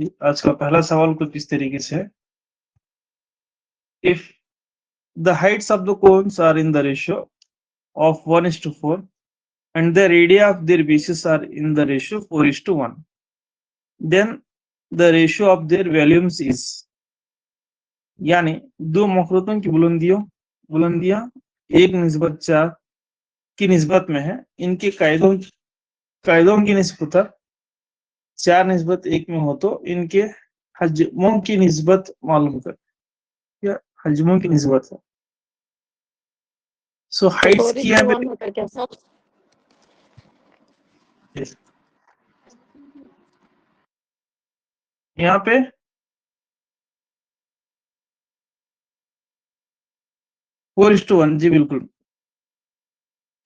आज का पहला सवाल कुछ इस तरीके से है, if the heights of the cones are in the ratio of 1:4 and the radii of their bases are in the ratio 4:1, then the ratio of their volumes is, यानी दो मखरूतों की बुलंदियां 1:4 की निस्बत में है, इनके कायदों की निस्बत 4:1 में हो तो इनके हजमों की निस्बत मालूम कर, या हजमों की निस्बत है। सो हाइट्स की यहाँ पे 4:1, जी बिल्कुल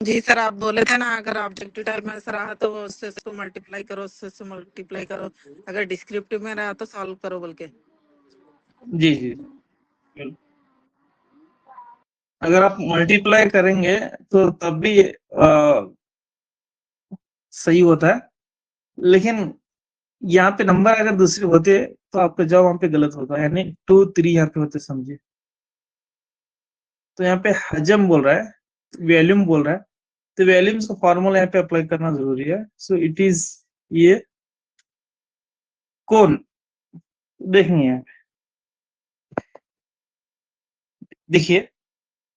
जी सर, आप बोले थे ना अगर ऑब्जेक्टिव टाइप में रहा तो उससे इसको मल्टीप्लाई करो, उससे मल्टीप्लाई करो, अगर डिस्क्रिप्टिव में रहा तो सॉल्व करो बोल के। जी जी, अगर आप मल्टीप्लाई करेंगे तो तब भी सही होता है, लेकिन यहाँ पे नंबर अगर दूसरे होते तो आपका जवाब वहां पे गलत होता है, यानी 2 3 यहाँ पे होते, समझिए। तो यहाँ पे हजम बोल रहा है, वॉल्यूम बोल रहा है, तो वॉल्यूम्स का फॉर्मूला यहाँ पे अप्लाई करना जरूरी है। सो इट इज ये कौन देखेंगे यहाँ पे, देखिए।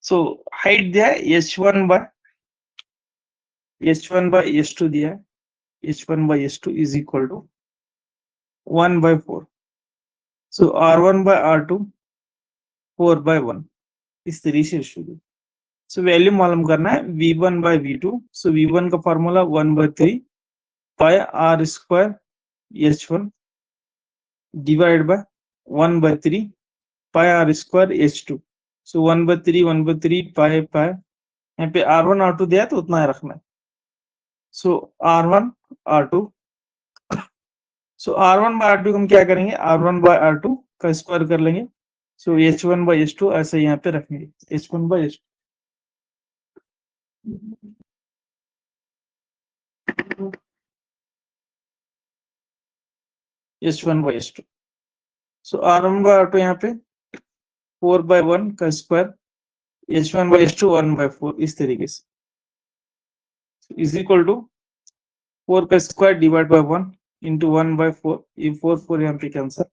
सो हाइट दिया है h1 बाय h2 दिया है, h1 by h2 is equal to 1/4। So r1 by r2 4/1, इस तरीके से शुरू। सो वैल्यू मालूम करना है v1 by v2। So v1 का formula 1/3 pi r square h1 divide by 1/3 pi r square h2। सो 1/3 पाई यहाँ पे r1 r2 दिया है तो उतना ही रखना है। सो r1 r2, so r1 by r2 हम क्या करेंगे, r1 बाय r2 का स्क्वायर कर लेंगे। सो h1 बाय h2 ऐसे यहाँ पे रखेंगे, h1 by h2 h1 by h2। So r1 by r2 यहाँ पे 4/1 का स्क्वायर, h1 बाय h2 1/4, इस तरीके से इज इक्वल टू 4 का स्क्वायर डिवाइड बाय 1 इंटू 1/4। ये 4 यहाँ पे कैंसर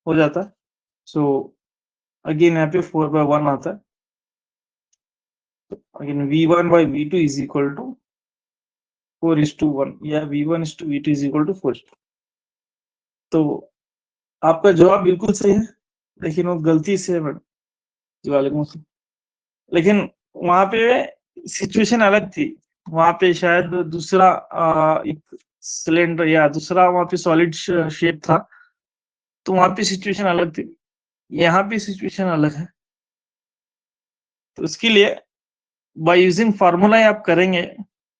हो जाता है। सो अगेन यहाँ पे 4/1 आता है। Again v1 by v2 is equal to 4:1, या v1:v2 इज इक्वल टू 4। तो आपका जवाब बिल्कुल सही है, लेकिन वो गलती से वालेकुम अस्सलाम, लेकिन वहां पे सिचुएशन अलग थी। वहां पे शायद दूसरा एक सिलेंडर या दूसरा वहां पे सॉलिड शेप था, तो वहां पे सिचुएशन अलग थी, यहाँ पे सिचुएशन अलग है। तो उसके लिए बाय यूजिंग फार्मूला आप करेंगे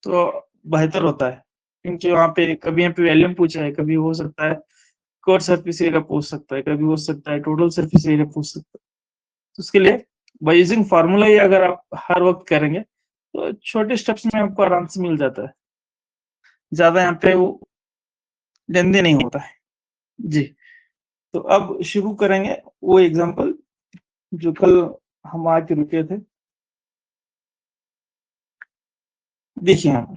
तो बेहतर होता है, क्योंकि वहां पे कभी यहाँ पे वैल्यूम पूछा है, कभी हो सकता है कर्व सरफेस एरिया पूछ सकता है, कभी हो सकता है टोटल सरफेस एरिया पूछ सकता है। तो उसके लिए बाय यूजिंग फार्मूला ही अगर आप हर वक्त करेंगे तो छोटे स्टेप्स में आपको आराम से मिल जाता है, ज्यादा यहाँ पे वो लेंदी नहीं होता है। जी, तो अब शुरू करेंगे वो एग्जांपल जो कल हम आके रुके थे। देखिए यहाँ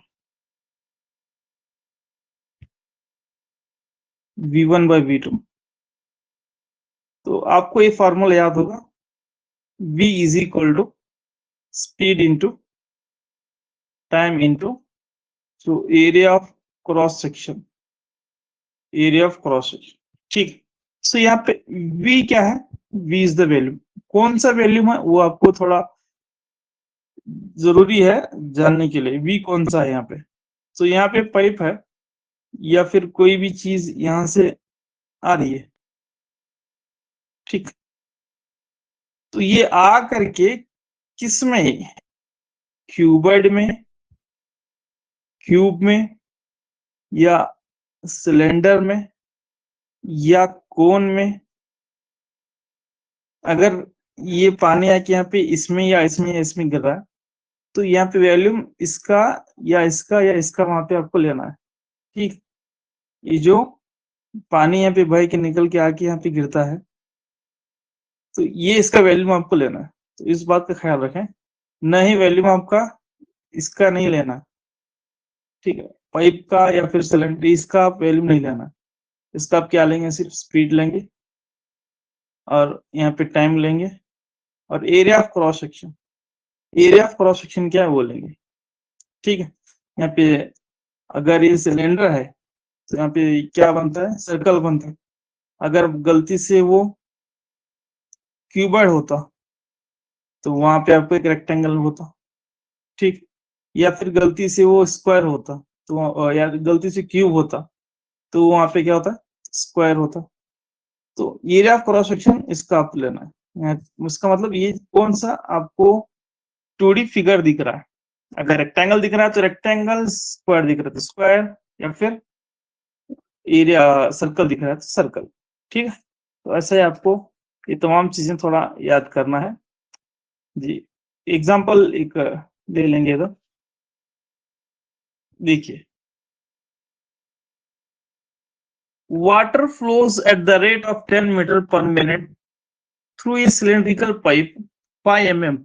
v1 बाय v2, तो आपको ये फॉर्मूला याद होगा, v is equal to speed into time into so area of cross section, ठीक। सो यहाँ पे v क्या है, v इज द वैल्यू। कौन सा वैल्यू है वो आपको थोड़ा जरूरी है जानने के लिए, v कौन सा है यहाँ पे। तो यहाँ पे पाइप है या फिर कोई भी चीज यहाँ से आ रही है, ठीक। तो ये आ करके किस में, क्यूबॉइड में, क्यूब में, या सिलेंडर में, या कोन में। अगर ये पानी आके यहाँ पे इसमें या इसमें या इसमें गिर रहा है तो यहाँ पे वॉल्यूम इसका या इसका या इसका वहां पे आपको लेना है, ठीक। ये जो पानी यहाँ पे बह के निकल के आके यहाँ पे गिरता है, तो ये इसका वैल्यूम आपको लेना है। तो इस बात का ख्याल रखें, न ही वैल्यूम आपका इसका नहीं लेना, ठीक है, पाइप का या फिर सिलेंडर, इसका आप वैल्यूम नहीं लेना। इसका आप क्या लेंगे, सिर्फ स्पीड लेंगे और यहाँ पे टाइम लेंगे और area of cross section. Area of cross section क्या है वो लेंगे, ठीक है। यहाँ पे अगर ये सिलेंडर है तो यहाँ पे क्या बनता है, सर्कल बनता है। अगर गलती से वो क्यूबॉइड होता तो वहां पे आपको एक रेक्टेंगल होता, ठीक, या फिर गलती से वो स्क्वायर होता तो, या गलती से क्यूब होता तो वहां पे क्या होता, स्क्वायर होता। तो एरिया ऑफ क्रॉस सेक्शन इसका आप लेना है। इसका मतलब ये कौन सा आपको 2D फिगर दिख रहा है। अगर रेक्टेंगल दिख रहा है तो रेक्टेंगल, स्क्वायर दिख रहा है तो स्क्वायर, या फिर एरिया सर्कल दिख रहा है तो सर्कल, ठीक है। तो ऐसे ही आपको ये तमाम चीजें थोड़ा याद करना है जी। एग्जाम्पल एक ले लेंगे तो देखिए, water flows at the rate of 10 meter per minute through a cylindrical pipe 5 mm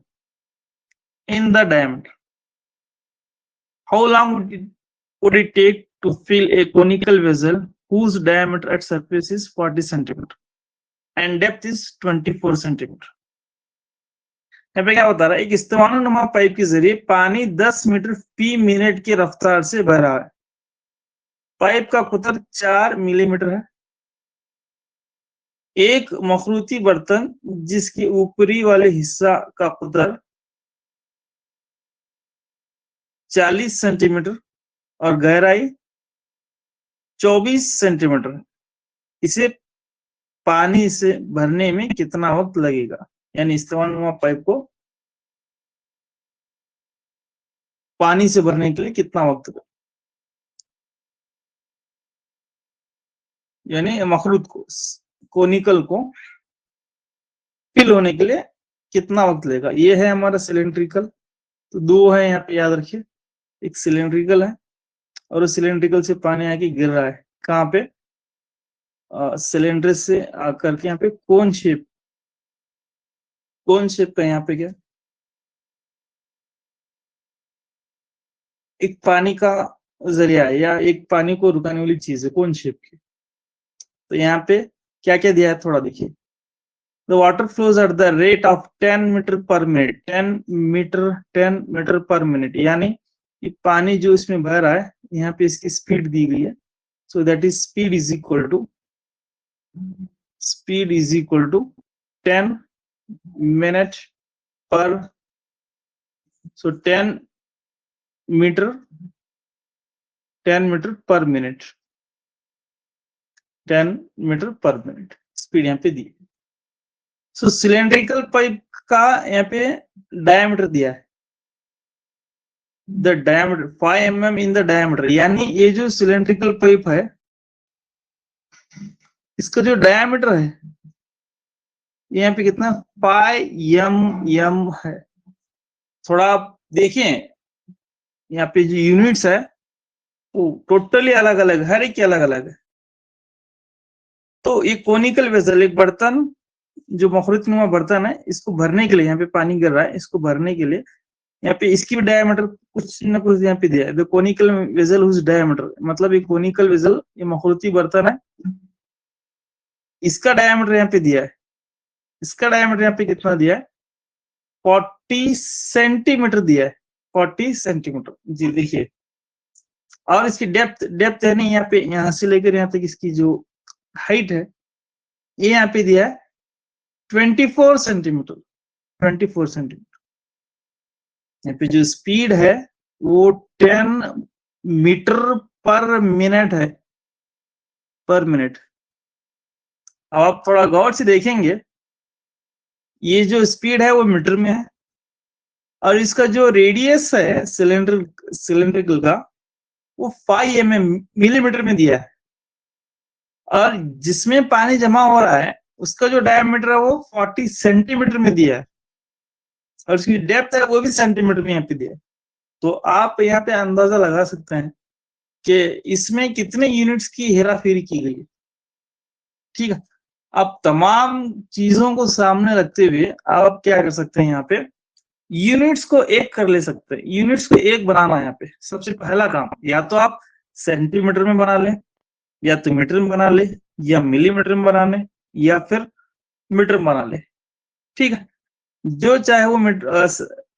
in the diameter. How long would it take to fill a conical vessel whose diameter at surface is 40 centimeter and depth is 24 centimeter? यहाँ पे क्या बता रहा है, एक इस्तेमानुमा pipe के जरिए पानी 10 मीटर फी मिनट की रफ्तार से बह रहा है। पाइप का कुतर 4 मिलीमीटर है। एक मखरूती बर्तन जिसके ऊपरी वाले हिस्सा का कुतर 40 सेंटीमीटर और गहराई 24 सेंटीमीटर, इसे पानी से भरने में कितना वक्त लगेगा? यानी इस्तेमानुमा पाइप को पानी से भरने के लिए कितना वक्त लगेगा, यानी मखरूत को, कोनिकल को फिल होने के लिए कितना वक्त लगेगा। ये है हमारा सिलेंड्रिकल। तो दो है यहाँ पे, याद रखिए, एक सिलेंड्रिकल है और उस सिलेंड्रिकल से पानी आके गिर रहा है कहाँ पे, सिलेंडर से आकर के यहाँ पे कोन शेप, कोन शेप का यहाँ पे क्या, एक पानी का जरिया है या एक पानी को रुकाने वाली चीज है कोन शेप की। तो यहाँ पे क्या क्या दिया है थोड़ा देखिए। The water flows at the rate of 10 metre per minute, 10 metre per minute, यानी ये पानी जो इसमें बह रहा है, यहाँ पे इसकी स्पीड दी गई है। So that is speed is equal to 10 minute per, so 10 metre per minute, 10 metre per minute speed यहाँ पे दी है। सो सिलेंड्रिकल पाइप का यहाँ पे डायमीटर दिया है, the diameter 5 mm in the diameter, यानी ये जो सिलेंड्रिकल पाइप है इसका जो डायमीटर है यहाँ पे कितना 5 mm है। थोड़ा आप देखें यहाँ पे जो यूनिट्स है वो टोटली अलग अलग, हर एक अलग अलग है। तो ये कोनिकल वेसल, एक बर्तन जो मखरूतनुमा बर्तन है, इसको भरने के लिए, यहाँ पे पानी गिर रहा है, इसको भरने के लिए यहाँ पे इसकी भी डायमीटर कुछ न कुछ यहाँ पे दिया है। The conical vessel whose diameter, मतलब ये कोनिकल वेसल, ये मखरूती बर्तन है, इसका डायमीटर यहाँ पे दिया है। इसका डायमीटर यहाँ पे कितना दिया है, 40 सेंटीमीटर दिया है, 40 सेंटीमीटर जी। देखिए, और इसकी डेप्थ है नहीं, यहाँ पे यहाँ से लेकर यहाँ तक इसकी जो हाइट है ये यहाँ पे दिया है 24 सेंटीमीटर, 24 सेंटीमीटर। यहाँ पे जो स्पीड है वो 10 मीटर पर मिनट है, पर मिनट। अब आप थोड़ा गौर से देखेंगे, ये जो स्पीड है वो मीटर में है और इसका जो रेडियस है सिलेंड्रिकल का वो 5 mm मिलीमीटर में दिया है, और जिसमें पानी जमा हो रहा है उसका जो डायमीटर है वो 40 सेंटीमीटर में दिया है, और उसकी डेप्थ है वो भी सेंटीमीटर में यहाँ पे दिया है। तो आप यहाँ पे अंदाजा लगा सकते हैं कि इसमें कितने यूनिट्स की हेराफेरी की गई है। ठीक है। अब तमाम चीजों को सामने रखते हुए आप क्या कर सकते हैं, यहाँ पे यूनिट्स को एक कर ले सकते हैं। यूनिट्स को एक बनाना है यहाँ पे सबसे पहला काम, या तो आप सेंटीमीटर में बना लें, या तो मीटर में बना ले, या मिलीमीटर में बना ले, या फिर मीटर में बना ले। ठीक है, जो चाहे वो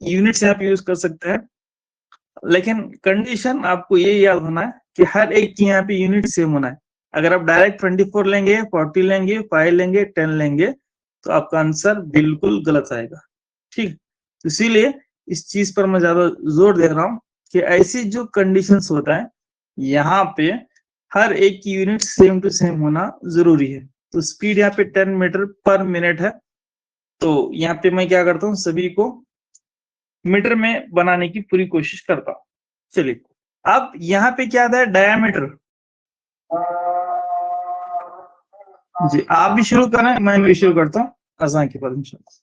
यूनिट्स यहाँ पे यूज कर सकते हैं, लेकिन कंडीशन आपको ये याद होना है कि हर एक की यहाँ पे यूनिट सेम होना है। अगर आप डायरेक्ट 24 लेंगे, 40 लेंगे, 5 लेंगे, 10 लेंगे, तो आपका आंसर बिल्कुल गलत आएगा। ठीक, तो इसीलिए इस चीज पर मैं ज्यादा जोर दे रहा हूं कि ऐसी जो कंडीशंस होता है, यहाँ पे हर एक की यूनिट सेम टू सेम होना जरूरी है। तो स्पीड यहाँ पे 10 मीटर पर मिनट है, तो यहाँ पे मैं क्या करता हूँ, सभी को मीटर में बनाने की पूरी कोशिश करता हूँ। चलिए, अब यहाँ पे क्या था, डायमीटर। जी, आप भी शुरू करें, मैं भी शुरू करता हूँ अज़ान के बाद इंशाल्लाह।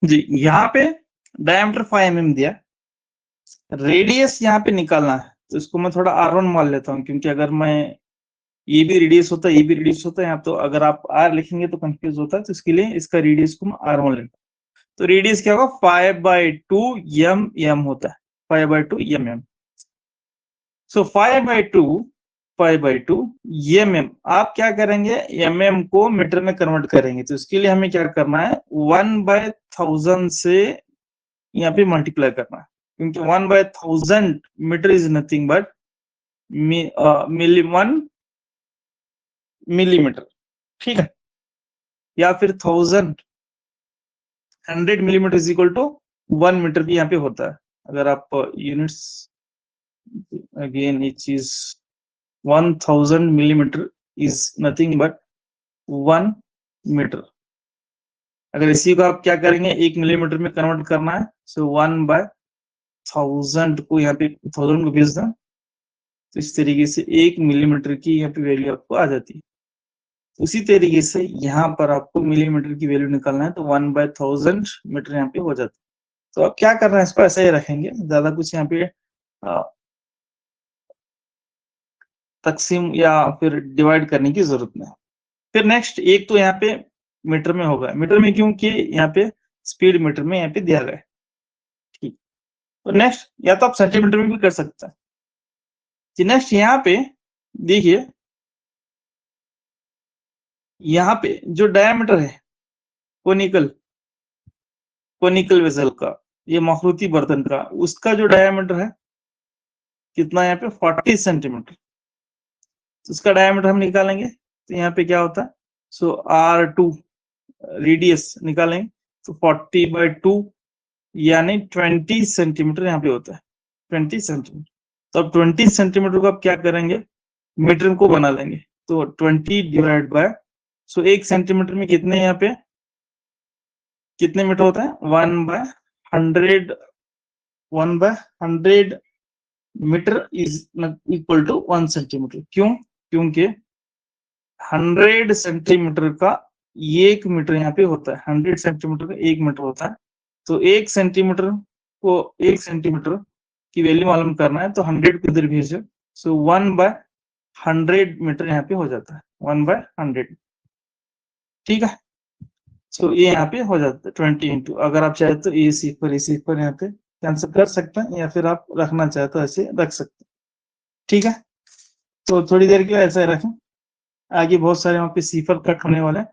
जी, यहाँ पे डायमीटर 5 mm दिया, रेडियस यहाँ पे निकालना है, तो इसको मैं थोड़ा R1 मान लेता हूँ, क्योंकि अगर मैं ये भी रेडियस होता है, ये भी रेडियस होता है, तो अगर आप R लिखेंगे तो कंफ्यूज होता है, तो इसके लिए इसका रेडियस को मैं R1 लेता हूँ। तो रेडियस क्या होगा, 5/2 mm होता है, 5/2 mm। सो 5/2 mm आप क्या करेंगे, mm को मीटर में कन्वर्ट करेंगे, तो इसके लिए हमें क्या करना है, 1/1000 से यहाँ पे मल्टीप्लाई करना है, क्योंकि 1/1000 metre is nothing but 1 millimetre. ठीक है, या फिर 100 millimetre is equal to 1 metre भी यहाँ पे होता है। अगर आप यूनिट्स, अगेन ये चीज 1000 millimetre is nothing but 1 metre. अगर इसी को आप क्या करेंगे, 1 मिलीमीटर में कन्वर्ट करना है, सो 1/1000 को यहाँ पे 1000 को भेज दें, तो इस तरीके से 1 मिलीमीटर की यहाँ पे वैल्यू आपको आ जाती है। उसी तरीके से यहाँ पर आपको मिलीमीटर की वैल्यू निकालना है, तो 1/1000 मीटर यहाँ पे हो जाता है। तो अब क्या करना है, इसको ऐसे ही रखेंगे, ज्यादा कुछ यहाँ पे तकसीम या फिर डिवाइड करने की जरूरत नहीं। फिर नेक्स्ट, एक तो यहाँ पे मीटर में होगा, मीटर में क्योंकि यहाँ पे स्पीड मीटर में यहाँ पे दिया गया है। ठीक, तो नेक्स्ट या तो आप सेंटीमीटर में भी कर सकते हैं। नेक्स्ट यहाँ पे देखिए, यहाँ पे जो डायमीटर है कोनिकल वेसल का, ये मखरूती बर्तन का, उसका जो डायमीटर है कितना, यहाँ पे 40 सेंटीमीटर। तो उसका डायमीटर हम निकालेंगे, तो यहाँ पे क्या होता है, सो R2 रेडियस निकालेंगे, तो 40/2 यानी 20 सेंटीमीटर यहाँ पे होता है, 20 सेंटीमीटर। तो अब 20 सेंटीमीटर को आप क्या करेंगे, मीटर को बना लेंगे, तो 20 डिवाइड बाय, सो 1 सेंटीमीटर में कितने, यहाँ पे कितने मीटर होता है, 1/100 metre is equal to 1 centimetre. क्यों, क्योंकि 100 सेंटीमीटर का 1 मीटर यहाँ पे होता है, 100 सेंटीमीटर का 1 मीटर होता है। तो 1 सेंटीमीटर को 1 सेंटीमीटर की वैल्यू मालूम करना है, तो 100 को इधर भेजो, सो 1/100 मीटर यहाँ पे हो जाता है, 1/100। ठीक है, सो ये यहाँ पे हो जाता है 20 इंटू, अगर आप चाहे तो ये सिफर यहाँ पे कैंसिल कर सकते हैं, या फिर आप रखना चाहे तो ऐसे रख सकते हैं। ठीक है, तो थोड़ी देर के लिए ऐसा रखें, आगे बहुत सारे वहां पे सिफर कट होने वाले हैं,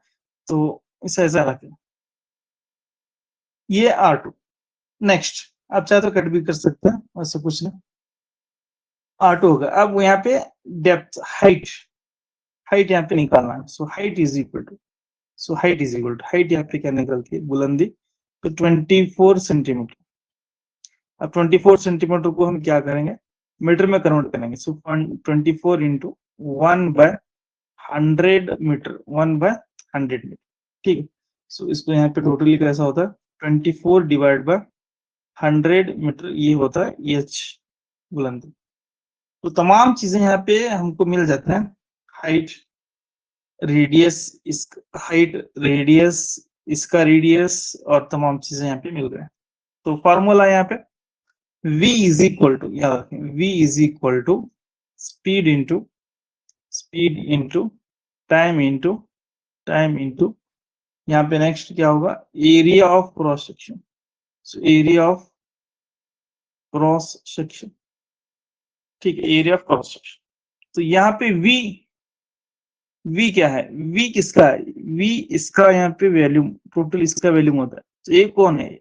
तो इसे ऐसा रखें। ये R2। नेक्स्ट आप चाहे तो कट भी कर सकते हैं, वैसे कुछ नहीं, R2 होगा। अब यहाँ पे डेप्थ, हाइट यहाँ पे निकालना है। So height is equal to, height यहाँ पे क्या निकलती है, बुलंदी, तो 24 सेंटीमीटर। अब 24 सेंटीमीटर को हम क्या करेंगे, मीटर में कन्वर्ट करेंगे। सो 24 इंटू 1/100 मीटर, 1/100 मीटर, ठीक है। सो इसको यहाँ पे टोटली कैसा होता है, 24 डिवाइड बाय 100 मीटर, ये होता है एच बुलंदी। तो तमाम चीजें यहाँ पे हमको मिल जाते हैं, हाइट, रेडियस, इस हाइट, रेडियस, इसका रेडियस, और तमाम चीजें यहाँ पे मिल गए। तो फॉर्मूला यहाँ पे v इज इक्वल टू, याद रखें, v is equal to speed into time into यहाँ पे नेक्स्ट क्या होगा, area of cross section. So area of cross section, ठीक है, एरिया ऑफ क्रॉस सेक्शन। तो यहाँ पे v क्या है, v किसका है, v इसका यहाँ पे वैल्यूम, टोटल इसका वैल्यूम होता है। तो ये कौन है,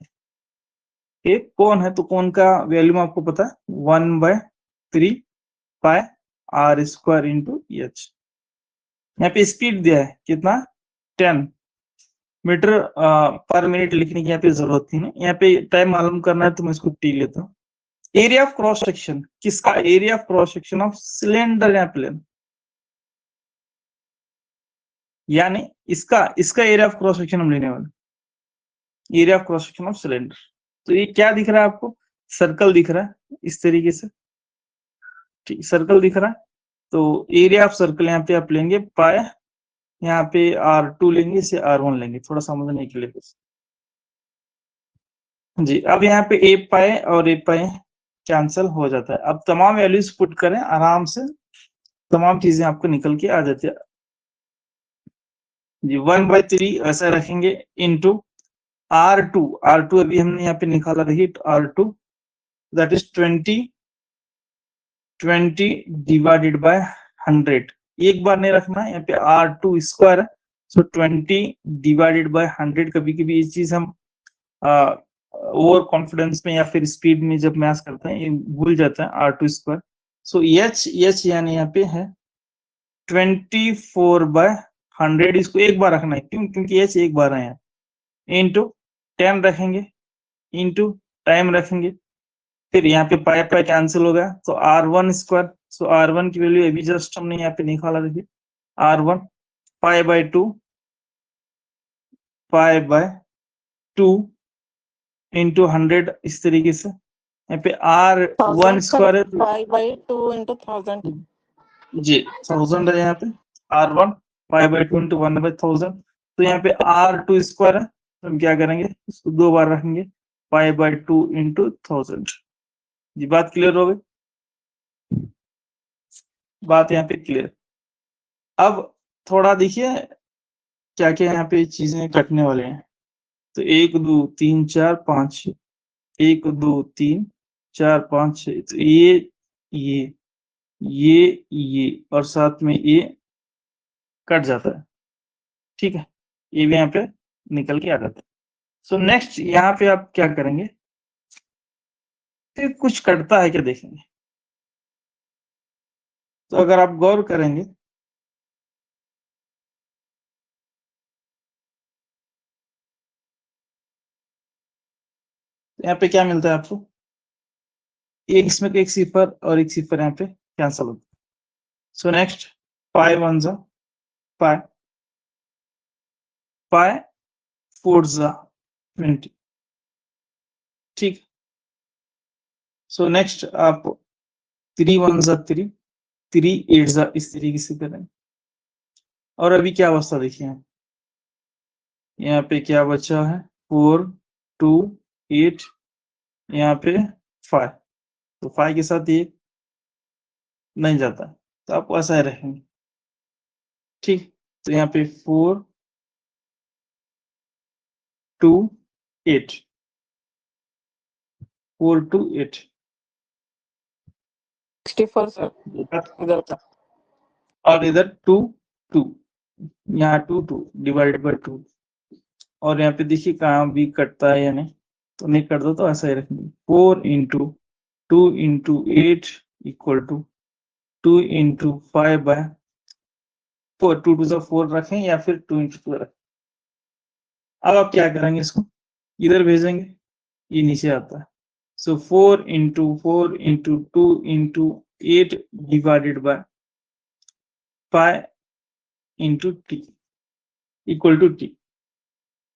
एक कौन है, तो कौन का वैल्यूम आपको पता है, 1/3 पाई r स्क्वायर इंटू एच। यहाँ पे स्पीड दिया है कितना, 10 मीटर पर मिनट, लिखने की यहाँ पे जरूरत नहीं है। यहाँ पे टाइम मालूम करना है तो मैं इसको टी लेता हूँ। एरिया ऑफ क्रॉस सेक्शन किसका, area of cross section of cylinder या प्लेन, यानी इसका एरिया ऑफ क्रॉस सेक्शन हम लेने वाले, area of cross section of cylinder. तो ये क्या दिख रहा है आपको, सर्कल दिख रहा है इस तरीके से, ठीक, सर्कल दिख रहा है। तो एरिया ऑफ सर्कल यहाँ पे आप लेंगे पाए, यहाँ पे R2 लेंगे, इसे R1 लेंगे, थोड़ा समझने के लिए जी। अब यहाँ पे ए पाए और ए पाए कैंसिल हो जाता है। अब तमाम वैल्यूज पुट करें आराम से, तमाम चीजें आपको निकल के आ जाती है जी। 1/3 ऐसा रखेंगे इंटू R2, अभी हमने यहाँ पे निकाला, देखिए R2 that is 20 divided by 100। एक बार नहीं रखना है, यहाँ पे R2 स्क्वायर है, सो 20 डिवाइडेड बाय 100। कभी कभी ये चीज हम ओवर कॉन्फिडेंस में या फिर स्पीड में जब मैथ करते हैं ये भूल जाते हैं, R2 स्क्वायर। सो एच यानी यहाँ पे है 24/100, इसको एक बार रखना है, क्यों, क्योंकि एच एक बार है, इंटू 10 रखेंगे, इंटू टाइम रखेंगे, फिर यहाँ पे पाई पाई कैंसिल हो गया, तो R1 स्क्वायर। सो R1 की वैल्यू अभी जस्ट हमने यहाँ पे निकाला, देखिए R1 π/2 इंटू 100, इस तरीके से। यहाँ पे R1 स्क्वायर है, 5/2 into 1000 जी 1000 है यहाँ पे, R1 π/2 इंटू 1/1000। तो यहाँ पे R2 स्क्वायर है, तो हम क्या करेंगे, इसको दो बार रखेंगे, π/2 इंटू 1000। जी बात क्लियर हो गई, बात यहाँ पे क्लियर। अब थोड़ा देखिए क्या क्या यहाँ पे चीजें कटने वाले हैं। तो 1 2 3 4 5, 1 2 3 4 5 6, तो ये और साथ में ये कट जाता है, ठीक है, ये भी यहाँ पे निकल के आ जाता है। सो नेक्स्ट यहाँ पे आप क्या करेंगे, फिर कुछ कटता है क्या देखेंगे। तो अगर आप गौर करेंगे, यहाँ पे क्या मिलता है आपको, एक इसमें एक सिफर और एक सिफर यहाँ पे कैंसल होता है। सो नेक्स्ट पाई 1 जा पाई, पाई 4 जा 20, ठीक। सो नेक्स्ट आप 3 1 जा 3, 3 8 जा, इस तरीके से करें। और अभी क्या अवस्था देखिए, यहाँ पे क्या बचा है, 4 2 8, यहाँ पे 5, तो 5 के साथ ये नहीं जाता, तो आप ऐसा ही रखेंगे, ठीक। तो यहाँ पे 4 2 8, 4 2 8, 64 सर इधर का, और इधर 2 2, यहाँ 2 2 डिवाइडेड बाय 2। और यहाँ पे देखिए कहाँ भी कटता है या नहीं, तो नहीं कर दो तो ऐसा ही रखेंगे 4 into 2 into 8 equal to 2 into 5 by 4, 2 to 4 रखें या फिर 2 इंटू 2 रखें। अब आप क्या करेंगे, इसको इधर भेजेंगे, ये नीचे आता है। So 4 into 2 into 8 divided by 5 into t equal to t.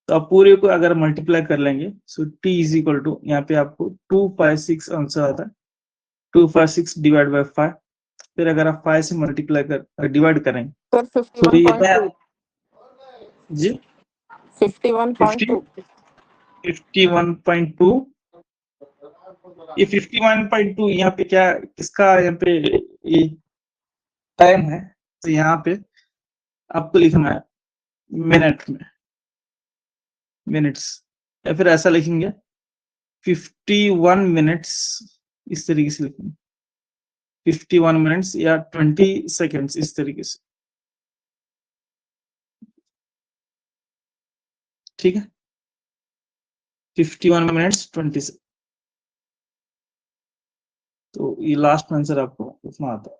तो आप पूरे को अगर मल्टीप्लाई कर लेंगे, so t is equal to, यहाँ पे आपको 2/6 आंसर आता है, 2/6 डिवाइड बाय 5। फिर अगर आप 5 से मल्टीप्लाई कर डिवाइड करें सर तो ये है 51.2 जी 51.2 51.2। ये 51.2 यहाँ पे क्या, किसका यहाँ पे ये टाइम है, तो यहाँ पे आपको लिखना है मिनट में, मिनट्स, या फिर ऐसा लिखेंगे 51 मिनट्स, इस तरीके से लिखेंगे 51 मिनट्स या 20 सेकेंड्स, इस तरीके से, ठीक है। 51 मिनट्स 20 से, तो ये लास्ट आंसर आपको उतना आता है।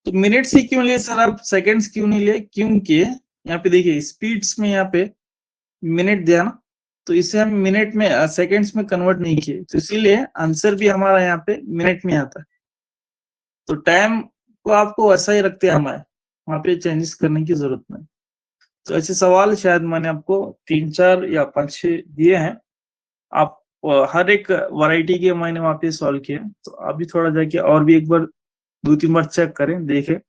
तो मिनट्स ही क्यों लिए सर, आप सेकंड्स क्यों नहीं लिए? क्योंकि यहाँ पे देखिए स्पीड्स में यहाँ पे मिनट दिया ना, तो इसे हम मिनट में सेकंड्स में कन्वर्ट नहीं किए, तो इसीलिए आंसर भी हमारा यहाँ पे मिनट में आता है। तो टाइम को आपको ऐसा ही रखते हैं हमारे, वहां पे चेंजेस करने की जरूरत नहीं। तो ऐसे सवाल शायद मैंने आपको 3-4 या 5-6 दिए हैं, आप हर एक वैरायटी के मैंने वहां पे सॉल्व किए, तो अभी थोड़ा जाके और भी एक बार 2-3 बार चेक करें, देखें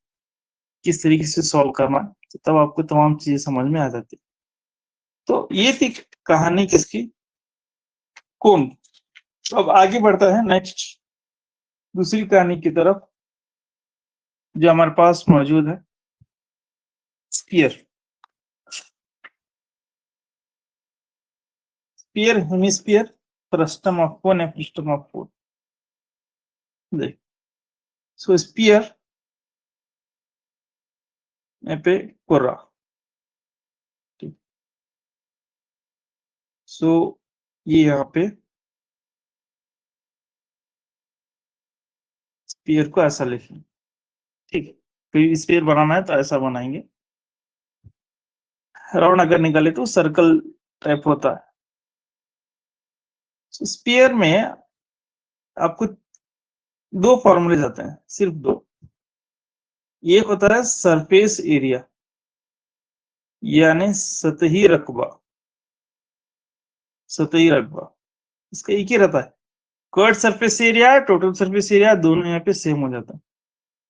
किस तरीके से सॉल्व करना है, तो तब आपको तमाम चीजें समझ में आ जाती। तो ये थी कहानी किसकी, कौन। तो अब आगे बढ़ता है नेक्स्ट दूसरी कहानी की तरफ जो हमारे पास मौजूद है, sphere. Sphere hemisphere frustum of cone है, फ्रस्टम ऑफ कोन। देख, सो स्पीयर यहाँ पे कोर्रा, ठीक। सो ये यहाँ पे स्पीयर को ऐसा लिखें, ठीक है। कोई स्पीयर बनाना है तो ऐसा बनाएंगे, राउंड अगर निकाले तो सर्कल टाइप होता है। तो स्पीयर में आपको 2 फॉर्मूले जाते हैं, सिर्फ 2। एक होता है सरफेस एरिया यानी सतही रकबा, सतही रकबा इसका एक ही रहता है। Curve surface area, total surface area दोनों यहाँ पे सेम हो जाता है।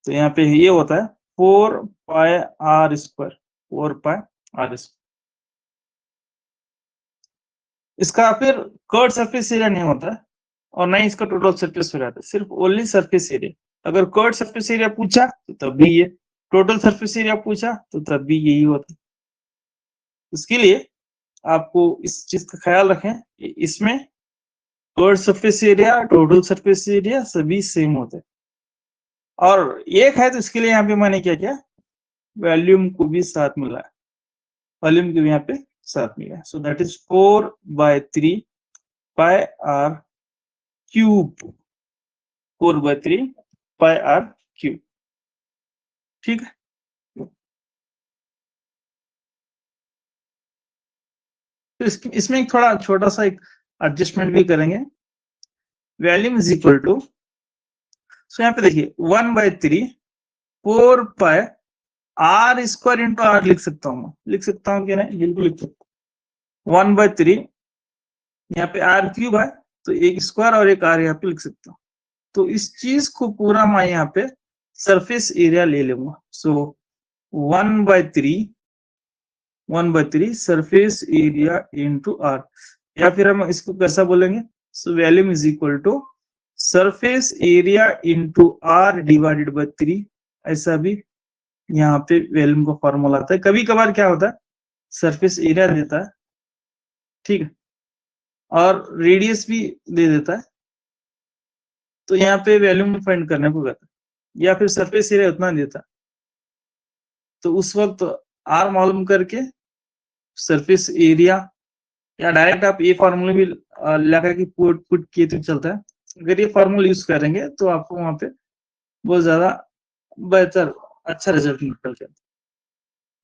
तो यहाँ पे ये होता है 4πr², 4πr²। इसका फिर कर्व सरफेस एरिया नहीं होता है और ना ही इसका टोटल सरफेस एरिया, सिर्फ ओनली सरफेस एरिया। अगर कर्व सरफेस एरिया पूछा तो तब भी ये, टोटल सरफेस एरिया पूछा तो तब भी यही होता है। इसके लिए आपको इस चीज का ख्याल रखें, इसमें curve surface area, total surface area सभी सेम होते हैं। और एक है तो इसके लिए यहाँ पे मैंने क्या किया, वॉल्यूम को भी साथ मिलाया, वॉल्यूम को भी यहाँ पे साथ मिला। So that is 4/3 pi are cube, 4/3 pi are cube, ठीक है। तो इसमें थोड़ा छोटा सा एक एडजस्टमेंट भी करेंगे। वॉल्यूम इज इक्वल टू, सो यहाँ पे देखिए 1/3 4 पाई r² इंटू आर लिख सकता हूँ, लिख सकता हूँ कि नहीं, बिल्कुल लिख सकता हूँ। 1/3 यहाँ पे r³ है तो एक स्क्वायर और एक r यहाँ पे लिख सकता हूँ। तो इस चीज को पूरा मैं यहाँ पे सरफेस एरिया ले लूंगा। So 1/3 surface area into r, या फिर हम इसको कैसा बोलेंगे, so volume is equal to surface area into r divided by 3। ऐसा भी यहाँ पे वॉल्यूम का फॉर्मूला आता है। कभी कभार क्या होता है, सरफेस एरिया देता है, ठीक है, और रेडियस भी दे देता है, तो यहाँ पे वॉल्यूम फाइंड करने को कहता है। या फिर सरफेस एरिया उतना देता, तो उस वक्त आर मालूम करके सरफेस एरिया, या डायरेक्ट आप ये फार्मूला भी लगा के पुट किए तो चलता है। अगर ये फार्मूला यूज करेंगे तो आपको वहां पे बहुत ज्यादा बेहतर अच्छा रिजल्ट निकल जाता है।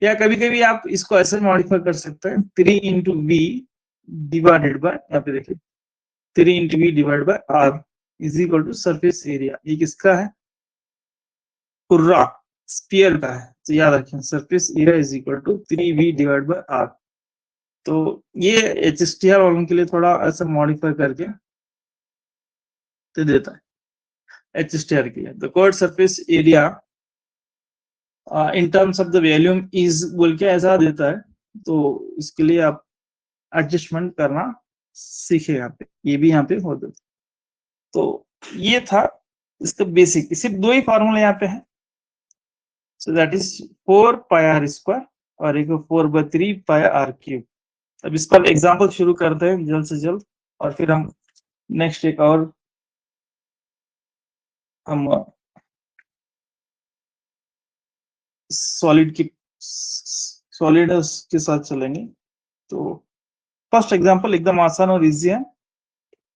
या कभी कभी आप इसको ऐसे मॉडिफाई कर सकते हैं, 3 इंटू वी डिवाइडेड बाय, यहाँ पे देखिए 3 into v divide by r is equal to surface area. ये किसका है? कुर्रा स्फीयर का है, तो याद रखें surface area is equal to 3v divide by r. तो ये HSTR वालों के लिए थोड़ा ऐसा मॉडिफाई करके तो देता है HSTR के लिए। The curved surface area in terms of the volume is बोल के ऐसा देता है, तो इसके लिए आप एडजस्टमेंट करना सीखे यहाँ पे, ये भी यहाँ पे होता। तो ये था इसका बेसिक, सिर्फ दो ही फॉर्मूला यहाँ पे है। So that is 4 pi are square और एक 4/3 पाई आर क्यूब। अब इस पर एग्जाम्पल शुरू करते हैं जल्द से जल्द, और फिर हम नेक्स्ट एक और हम सॉलिड के साथ चलेंगे। तो फर्स्ट एग्जांपल एकदम आसान और इजी है,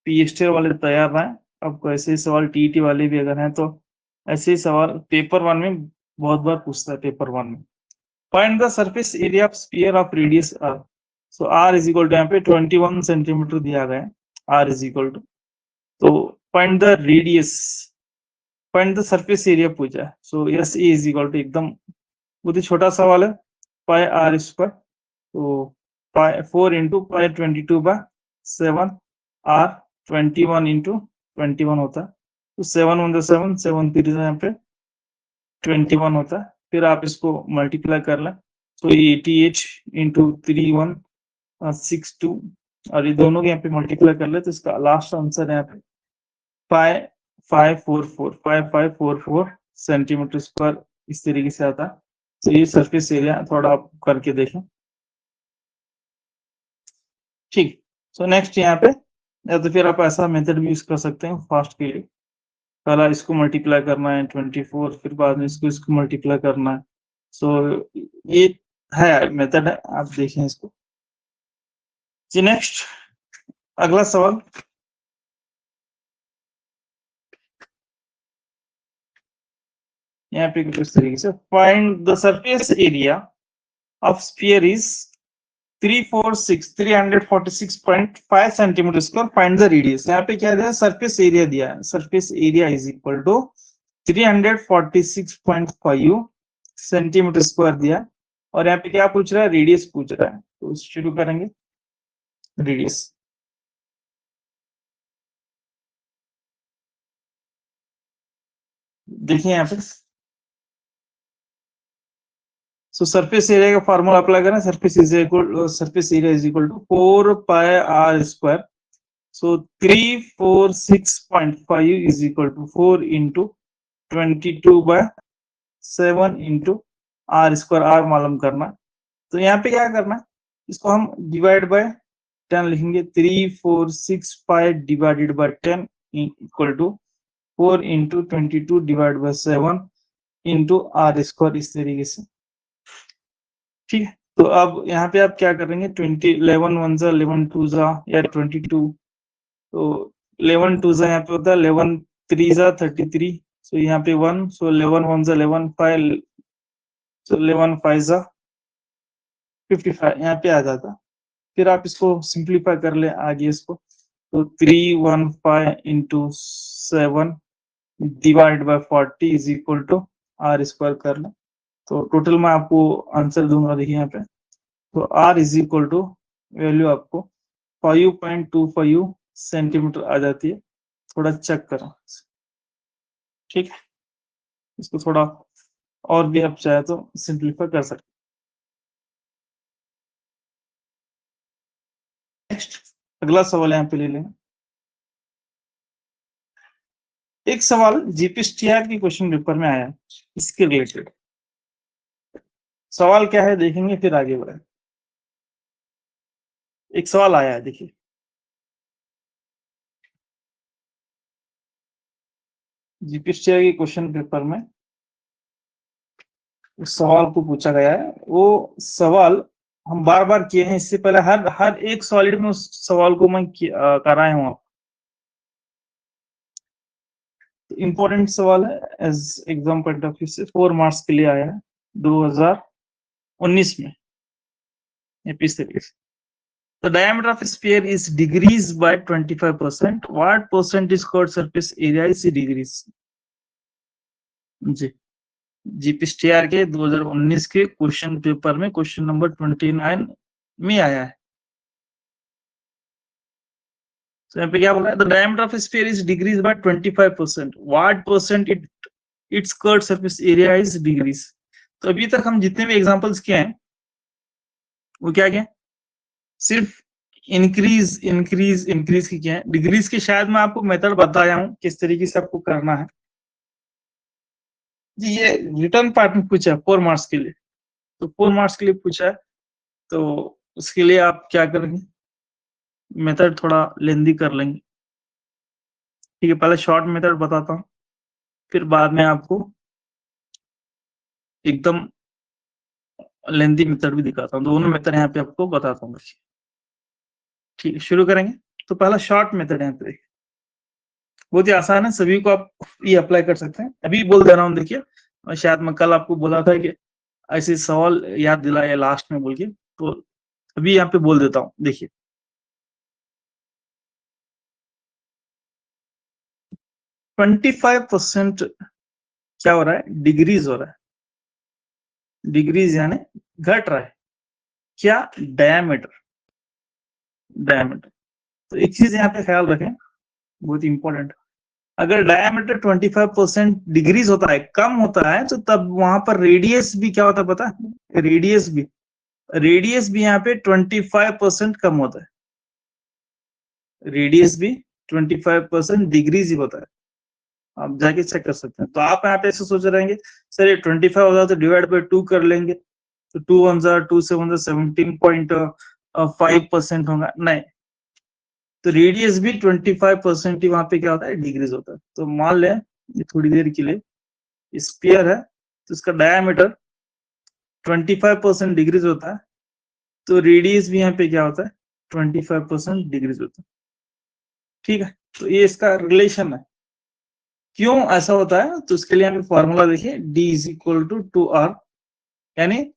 PSTR वाले तैयार रहें। आपको ऐसे ही सवाल TET वाले भी अगर हैं तो ऐसे ही सवाल पेपर 1 में बहुत बार पूछता है। पेपर 1 में find the surface area of sphere of radius r। So r is equal to यहाँ पे 21 सेंटीमीटर दिया गया है, r इज इक्वल टू, तो find the radius, find the surface area पूछा है। So yes A is equal to, एकदम बहुत ही छोटा सवाल है, पाई आर स्क्वायर, तो पाई 4 इंटू पाई 22/7 आर 21 इंटू 21 होता है, तो 7 1 7 7 3 यहाँ पे 21 होता है। फिर आप इसको मल्टीप्लाई कर लें, तो ये 88 इंटू 3162, और ये दोनों के यहाँ पे मल्टीप्लाई कर ले तो इसका लास्ट आंसर है यहाँ पे 5544 सेंटीमीटर स्क्वायर इस तरीके से आता है। तो ये सरफेस एरिया थोड़ा आप करके देखें, ठीक। सो नेक्स्ट यहाँ पे, या तो फिर आप ऐसा मेथड भी यूज कर सकते हैं फास्ट के लिए, पहला इसको मल्टीप्लाई करना है 24, फिर बाद में इसको मल्टीप्लाई करना है। सो ये है मेथड है, आप देखें इसको जी। नेक्स्ट अगला सवाल, यहाँ पे कुछ इस तरीके से, find the surface area of sphere is 346.5 centimetre square, find the radius. यहाँ पे क्या दिया है? सरफेस एरिया दिया है, surface area is equal to 346.5 centimetre square दिया, और यहाँ पे क्या पूछ रहा है? रेडियस पूछ रहा है। तो शुरू करेंगे रेडियस। देखिए यहाँ पे, सो सरफेस एरिया का फॉर्मूला अप्लाई करें, surface area is equal to 4 pi are square. So 346.5 is equal to 4 into 22/7 into r square, r मालूम करना। तो यहाँ पे क्या करना है? इसको हम डिवाइड बाय 10 लिखेंगे, 346 divided by 10 equal to 4 into 22 divide by 7 into r square, इस तरीके से, ठीक है। तो अब यहाँ पे आप क्या करेंगे? 11 1 जा 11 2 जा या 22, तो 11 2 जा यहाँ पे होता है, 11 3 जा 33, सो यहाँ पे 1, सो 11 1 जा 11 5, सो 11 5 जा 55 यहाँ पे आ जाता। फिर आप इसको सिंप्लीफाई कर ले आगे इसको, तो 315 into 7 divide by 40 is equal to r square कर ले। तो टोटल मैं आपको आंसर दूंगा, देखिए यहाँ पे, तो r is equal to value आपको 5.25 सेंटीमीटर आ जाती है। थोड़ा चेक करो, ठीक है। इसको थोड़ा और भी आप चाहे तो सिंप्लीफाई कर सकते। नेक्स्ट अगला सवाल यहाँ पे ले लें। एक सवाल GPSTR की क्वेश्चन पेपर में आया इसके रिलेटेड। सवाल क्या है देखेंगे, फिर आगे बढ़े। एक सवाल आया है, देखिए, जीपीएससी के क्वेश्चन पेपर में उस सवाल को पूछा गया है, वो सवाल हम बार बार किए हैं, इससे पहले हर एक सॉलिड में उस सवाल को मैं कराया हूँ। इंपॉर्टेंट सवाल है, as exam point of view से 4 मार्क्स के लिए आया है 2019 में AP series. The diameter of a sphere is decreased by 25%. What percentage curved surface area is degrees? जी जीपीएसटीआर के 2019 के क्वेश्चन पेपर में क्वेश्चन नंबर 29 में आया है। तो यहाँ पे क्या बोला है? The diameter of a sphere is decreased by 25%. What percent its curved surface area is degrees? तो अभी तक हम जितने भी एग्जांपल्स किए हैं वो क्या क्या सिर्फ इंक्रीज की क्या है। डिग्रीज के शायद मैं आपको मेथड बताया हूँ किस तरीके से आपको करना है। जी ये रिटर्न पार्ट में पूछा है 4 मार्क्स के लिए, तो 4 मार्क्स के लिए पूछा है, तो उसके लिए आप क्या करेंगे, मेथड थोड़ा लेंदी कर लेंगे। ठीक है, पहले शॉर्ट मेथड बताता हूँ, फिर बाद में आपको एकदम लेंदी मेथड भी दिखाता हूँ। दोनों मेथड यहाँ पे आपको बताता हूँ। ठीक है, शुरू करेंगे। तो पहला शॉर्ट मेथड यहाँ पे देखिए, बहुत ही आसान है, सभी को आप ये अप्लाई कर सकते हैं। अभी बोल दे रहा हूँ, देखिए, और शायद मैं कल आपको बोला था कि ऐसे सवाल याद दिलाया लास्ट में बोल के, तो अभी यहाँ पे बोल देता हूँ। देखिए 25% क्या हो रहा है, डिग्रीज हो रहा है। डिग्रीज यानी घट रहा है क्या, डायमीटर। तो एक चीज यहाँ पे ख्याल रखें, बहुत इंपॉर्टेंट, अगर डायमीटर 25% डिग्रीज होता है, कम होता है, तो तब वहां पर रेडियस भी क्या होता है पता है? रेडियस भी यहाँ पे 25% कम होता है। रेडियस भी 25% डिग्रीज ही होता है, आप जाके चेक कर सकते हैं। तो आप यहाँ पे ऐसे सोच रहे हैं सर ये 25 होता तो डिवाइड बाय 2 कर लेंगे, तो 2 1 2 7 17.5% होगा। नहीं, तो रेडियस भी 25% ही वहां पे क्या होता है, डिग्रीज होता है। तो मान लें ये थोड़ी देर के लिए स्फीयर है, तो इसका डायमीटर 25% डिग्रीज होता है, तो रेडियस भी यहाँ पे क्या होता है, 25% डिग्रीज होता है। ठीक है, तो ये इसका रिलेशन है। क्यों ऐसा होता है, तो इसके लिए यहाँ पे फॉर्मूला देखिए, d is equal to 2r, यानी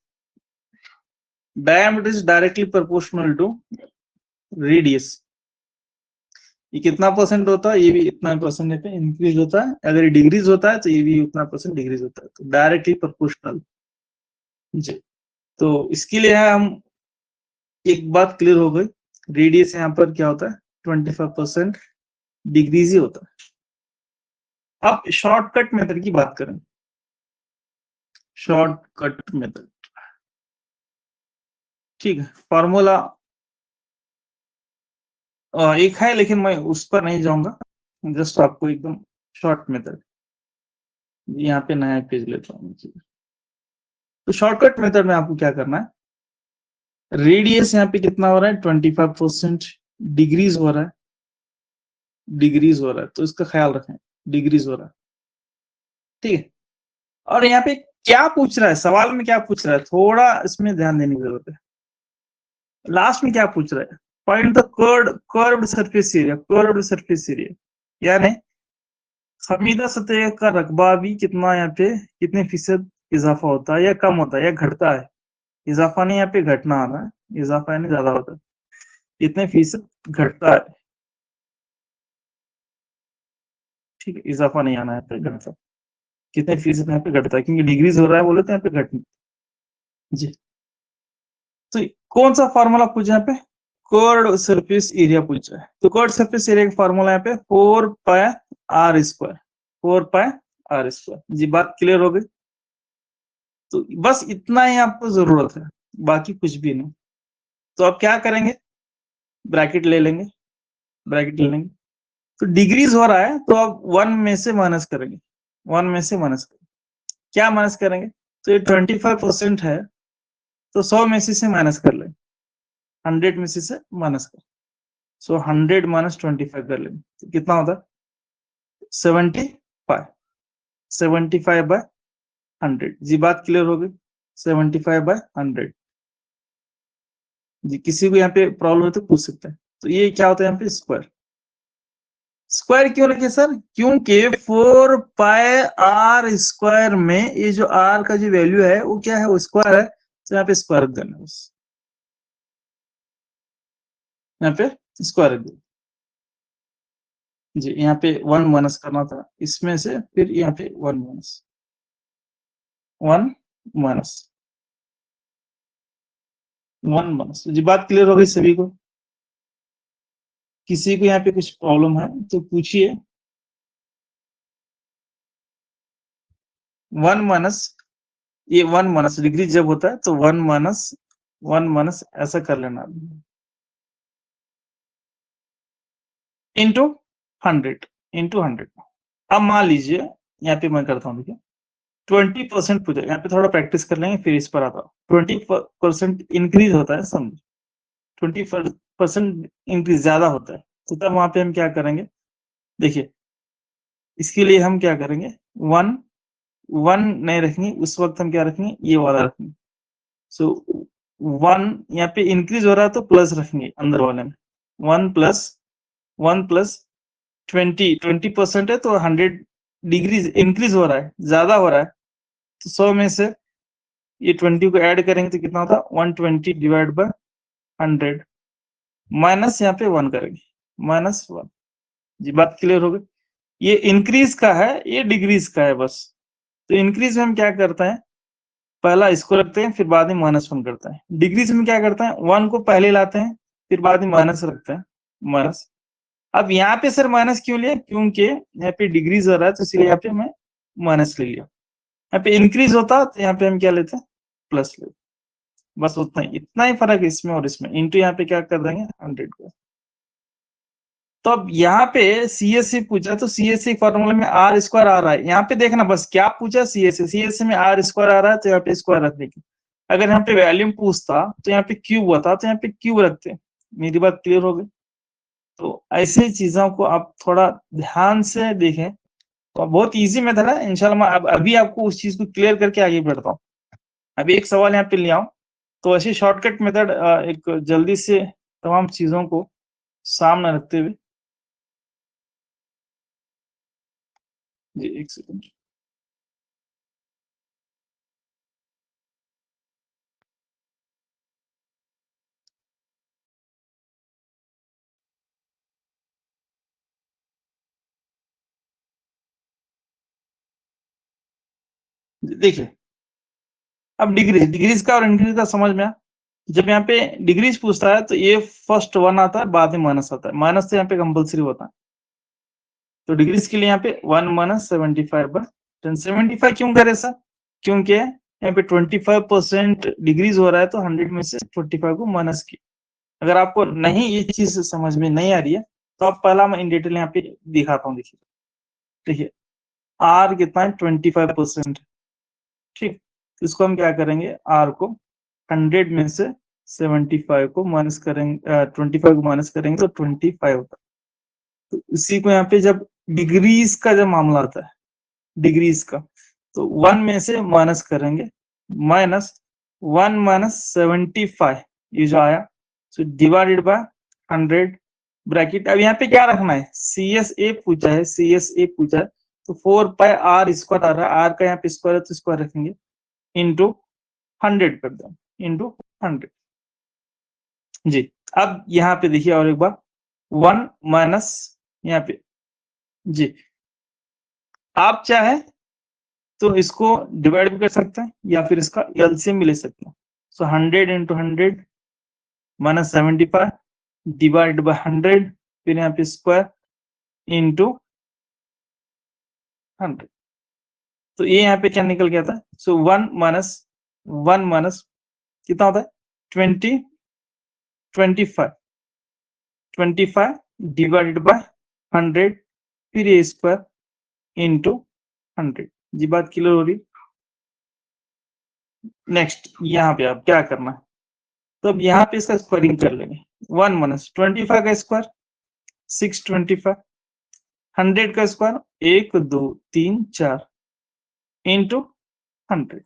diameter is directly proportional to radius. ये कितना परसेंट होता है, ये भी इतना परसेंट पे इंक्रीज होता है। अगर ये डिग्रीज होता है तो ये भी उतना परसेंट डिग्रीज होता है, तो डायरेक्टली प्रोपोर्शनल। जी, तो इसके लिए हम एक बात क्लियर हो गई, रेडियस यहाँ पर क्या होता है, 25% डिग्रीज ही होता है। अब शॉर्टकट मेथड की बात करें, शॉर्टकट मेथड, ठीक है, फॉर्मूला एक है, लेकिन मैं उस पर नहीं जाऊंगा, जस्ट आपको एकदम शॉर्ट मेथड, यहाँ पे नया पेज लेता हूँ। तो शॉर्टकट मेथड में आपको क्या करना है, रेडियस यहाँ पे कितना हो रहा है, 25% डिग्रीज हो रहा है, तो इसका ख्याल रखें, डिग्रीज हो रहा है। ठीक है, और यहाँ पे क्या पूछ रहा है, सवाल में क्या पूछ रहा है, थोड़ा इसमें ध्यान देने की जरूरत है। लास्ट में क्या पूछ रहा है, find the curved surface area, यानी खमीदा सतह का रकबा भी कितना, यहाँ पे कितने फीसद इजाफा होता है या कम होता है या घटता है। इजाफा नहीं, यहाँ पे घटना आ रहा है, इजाफा यानी ज्यादा होता है, कितने फीसद घटता है। ठीक है, इजाफा नहीं आना है, यहाँ पे घटता, कितने फीसद यहाँ पे घटता है, क्योंकि डिग्रीज हो रहा है बोले तो यहाँ पे घटना। जी, तो कौन सा फॉर्मूला पूछा यहाँ पे, कर्व्ड सरफेस एरिया पूछा है। तो कर्व्ड सरफेस एरिया का फॉर्मूला यहाँ पे 4 पाई आर स्क्वायर। जी, बात क्लियर हो गई। तो बस इतना ही आपको जरूरत है, बाकी कुछ भी नहीं। तो आप क्या करेंगे, ब्रैकेट ले लेंगे, तो डिग्रीज हो रहा है तो आप 1 में से माइनस करेंगे, क्या माइनस करेंगे, तो ये 25% है, तो 100 में से माइनस कर लेंगे, 100 में से माइनस कर, सो 100 माइनस 25 कर लेंगे, तो कितना होता है, 75। 75/100। जी बात क्लियर हो गई? 75/100। जी किसी को यहाँ पे प्रॉब्लम है तो पूछ सकते हैं। तो ये क्या होता है यहाँ पे स्क्वायर। स्क्वायर क्यों रखे सर? क्योंकि 4πr² में ये जो r का जो वैल्यू है वो क्या है, वो स्क्वायर है, तो यहाँ पे स्क्वायर रख देना बस, यहाँ पे स्क्वायर रख देना। जी यहाँ पे 1 माइनस करना था इसमें से, फिर यहाँ पे 1 माइनस 1 माइनस 1 माइनस। जी बात क्लियर हो गई सभी को? किसी को यहाँ पे कुछ प्रॉब्लम है तो पूछिए। 1 माइनस, ये 1 माइनस डिग्री जब होता है तो 1 माइनस ऐसा कर लेना इंटू 100। अब मान लीजिए यहाँ पे मैं करता हूँ, देखिए 20% पूछा, यहाँ पे थोड़ा प्रैक्टिस कर लेंगे फिर इस पर आता हूँ। 20% इंक्रीज होता है, समझ, 20% इंक्रीज ज्यादा होता है, तो तब वहां पे हम क्या करेंगे, देखिए इसके लिए हम क्या करेंगे, 1 नहीं रखेंगे, उस वक्त हम क्या रखेंगे, ये वाला रखेंगे। सो 1 यहाँ पे इंक्रीज हो रहा है तो प्लस रखेंगे अंदर वाले में, 1 प्लस 20% है तो 100 डिग्री इंक्रीज हो रहा है, ज्यादा हो रहा है, तो 100 में से ये 20 को ऐड करेंगे तो कितना होता है, 120/100 माइनस यहाँ पे 1 करेंगे, -1। जी बात क्लियर हो गई? ये इंक्रीज का है, ये डिग्रीज का है बस। तो इंक्रीज में हम क्या करते हैं, पहला इसको रखते हैं फिर बाद में -1 करते हैं। डिग्रीज में क्या करते हैं, 1 को पहले लाते हैं फिर बाद में माइनस रखते हैं, माइनस। अब यहाँ पे सर माइनस क्यों लिया, क्योंकि यहाँ पे डिग्रीज हो रहा है तो इसलिए यहाँ पे मैं माइनस ले लिया। यहाँ पे इंक्रीज होता तो यहाँ पे हम क्या लेते हैं, प्लस लेते। बस उतना ही, इतना ही फर्क है इसमें और इसमें। इंटू यहाँ पे क्या कर देंगे, 100 को। तो अब यहाँ पे CSC पूछा तो CSC फॉर्मूले में r² आ रहा है, यहाँ पे देखना बस क्या पूछा, CSC में r² आ रहा है तो यहाँ पे स्क्वायर रख देंगे। अगर यहाँ पे वैल्यूम पूछता तो यहाँ पे क्यूब होता तो यहाँ पे क्यूब रखते। मेरी बात क्लियर हो गई? तो ऐसे चीजों को आप थोड़ा ध्यान से देखें, तो बहुत इजी मेथड है इंशाल्लाह। मैं अभी आपको उस चीज को क्लियर करके आगे बढ़ता हूँ। अभी एक सवाल यहाँ पे ले आओ, तो ऐसे शॉर्टकट मेथड एक जल्दी से तमाम चीजों को सामने रखते हुए। जी एक सेकंड। देखिए अब डिग्रीज का और इंक्रीज का समझ में आया। जब यहाँ पे डिग्रीज पूछता है तो ये फर्स्ट 1 आता है, बाद में माइनस आता है, माइनस तो यहाँ पे कंपलसरी होता है। तो डिग्रीज के लिए यहाँ पे 1 - 75/10। 75 क्यों करे सर, क्योंकि यहाँ पे 25% डिग्रीज हो रहा है तो 100 में से 25 को माइनस की। अगर आपको नहीं ये चीज समझ में नहीं आ रही है तो आप पहला मैं इन डिटेल यहाँ पे दिखाता हूँ। देखिए R कितना है, 25%। ठीक, इसको हम क्या करेंगे, R को 100 में से 75 को माइनस करेंगे, 25 को माइनस करेंगे तो 25 होता है। तो इसी को यहाँ पे जब डिग्रीज का जब मामला आता है, डिग्रीज का, तो 1 में से माइनस करेंगे, -1 - 75 ये जो आया, सो डिवाइडेड बाय 100 ब्रैकेट। अब यहाँ पे क्या रखना है, CSA पूछा है, CSA पूछा है, तो 4πr² आ रहा है, r का यहाँ पे स्क्वायर है तो स्क्वायर रखेंगे, इंटू 100 कर दें, इंटू 100। जी अब यहाँ पे देखिए और एक बार, 1 माइनस यहाँ पे, जी आप चाहे तो इसको डिवाइड भी कर सकते हैं या फिर इसका एलसीएम भी ले सकते हैं। सो 100 × 100 - 75 डिवाइड बाय 100, फिर यहाँ पे स्क्वायर इंटू 100। तो ये यहाँ पे क्या निकल गया था, सो 1 माइनस कितना होता है, 25 डिवाइडेड बाय 100, फिर ये स्क्वायर इंटू 100। जी बात क्लियर हो रही? नेक्स्ट यहाँ पे आप क्या करना है, तो अब यहाँ पे इसका स्क्वायरिंग कर लेंगे। 1 - 25 का स्क्वायर 625, 100 का स्क्वायर 1 2 3 4 इंटू 100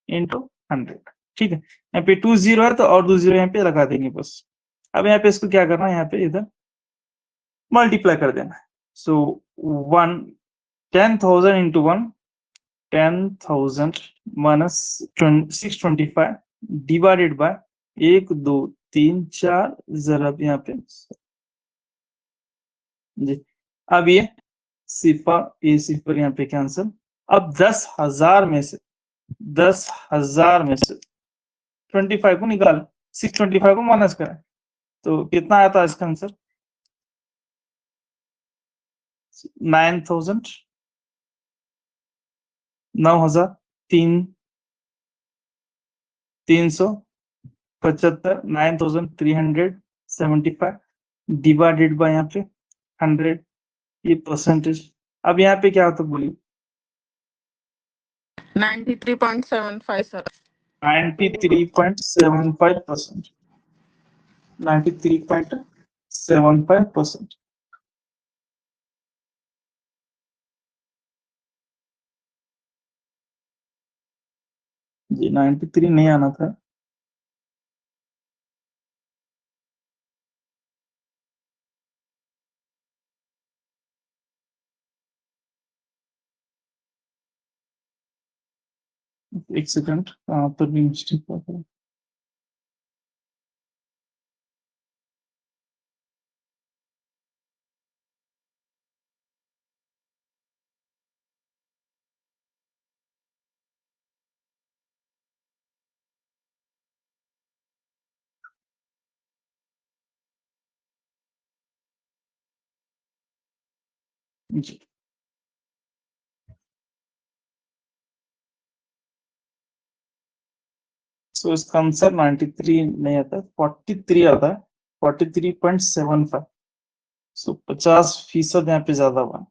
इंटू 100, ठीक है। यहाँ पे 2 0 है तो और 2 0 यहाँ पे लगा देंगे बस। अब यहाँ पे इसको क्या करना है, यहाँ पे इधर मल्टीप्लाई कर देना है। सो 10,000 इंटू 1, 10,000 माइनस 625 डिवाइडेड बाय 1 2 3 4 जरा यहाँ पे जी। अब ये सिफर यहाँ पे कैंसिल। अब 10,000 में से 25 को निकाल, 625 को माइनस करें तो कितना आया था इसका आंसर 9,000 9,375 9,375 डिवाइडेड बाय यहाँ पे 100, ये परसेंटेज। अब यहाँ पे क्या होता बोलिए 93.75 सर। 93.75%, 93.75%। जी 93 नहीं आना था। एक सेकंड, कहाँ पर भी मिस्टेक हुआ था। जी सो इसका आंसर 93 नहीं आता, 43 आता है, 43.75। सो 50% यहाँ पे ज्यादा हुआ।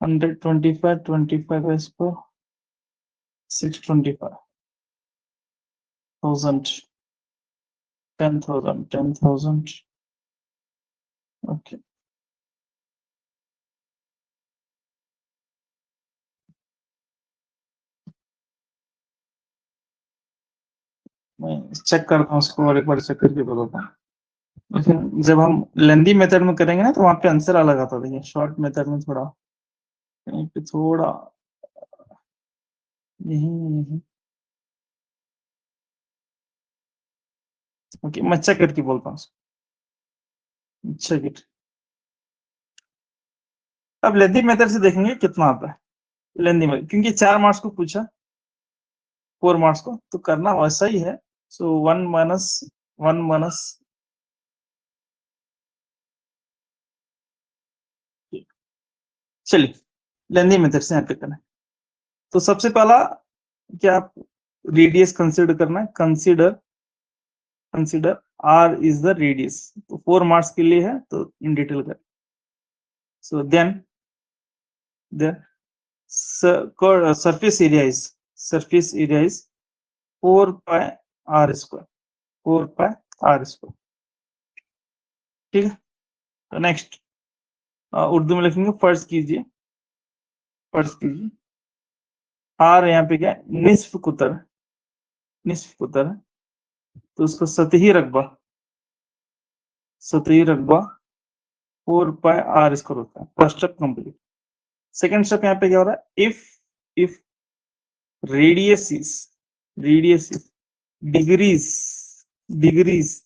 हंड्रेड 25 इसको 625 1000 10,000 ओके। मैं चेक करता हूँ उसको और एक बार चेक करके बताता हूँ। लेकिन जब हम लेंदी मेथड में करेंगे ना तो वहां पे आंसर अलग आता है। देखिए शॉर्ट मेथड में थोड़ा कहीं पे थोड़ा यही ओके, मैं चेक करके बोलता हूँ। Check it. अब लेंदी मेथड से देखेंगे कितना आता है लेंदी में, क्योंकि 4 मार्क्स को पूछा 4 मार्क्स को तो करना वैसा ही है। सो 1 माइनस चलिए लेंदी मेथड से यहाँ पे करना है। तो सबसे पहला क्या आप रेडियस कंसिडर करना है, consider r is the radius. तो 4 मार्क्स के लिए है तो इन डिटेल कर। So then surface area is 4 pi r square, 4 pi r square, ठीक है। तो नेक्स्ट उर्दू में लिखेंगे, फर्ज कीजिए r यहाँ पे क्या है निस्फ कुतर है, तो उसको सतही रकबा 4 pi r स्क्वायर होता है। First step complete. Second step यहाँ पे क्या हो रहा है, if radius is decreased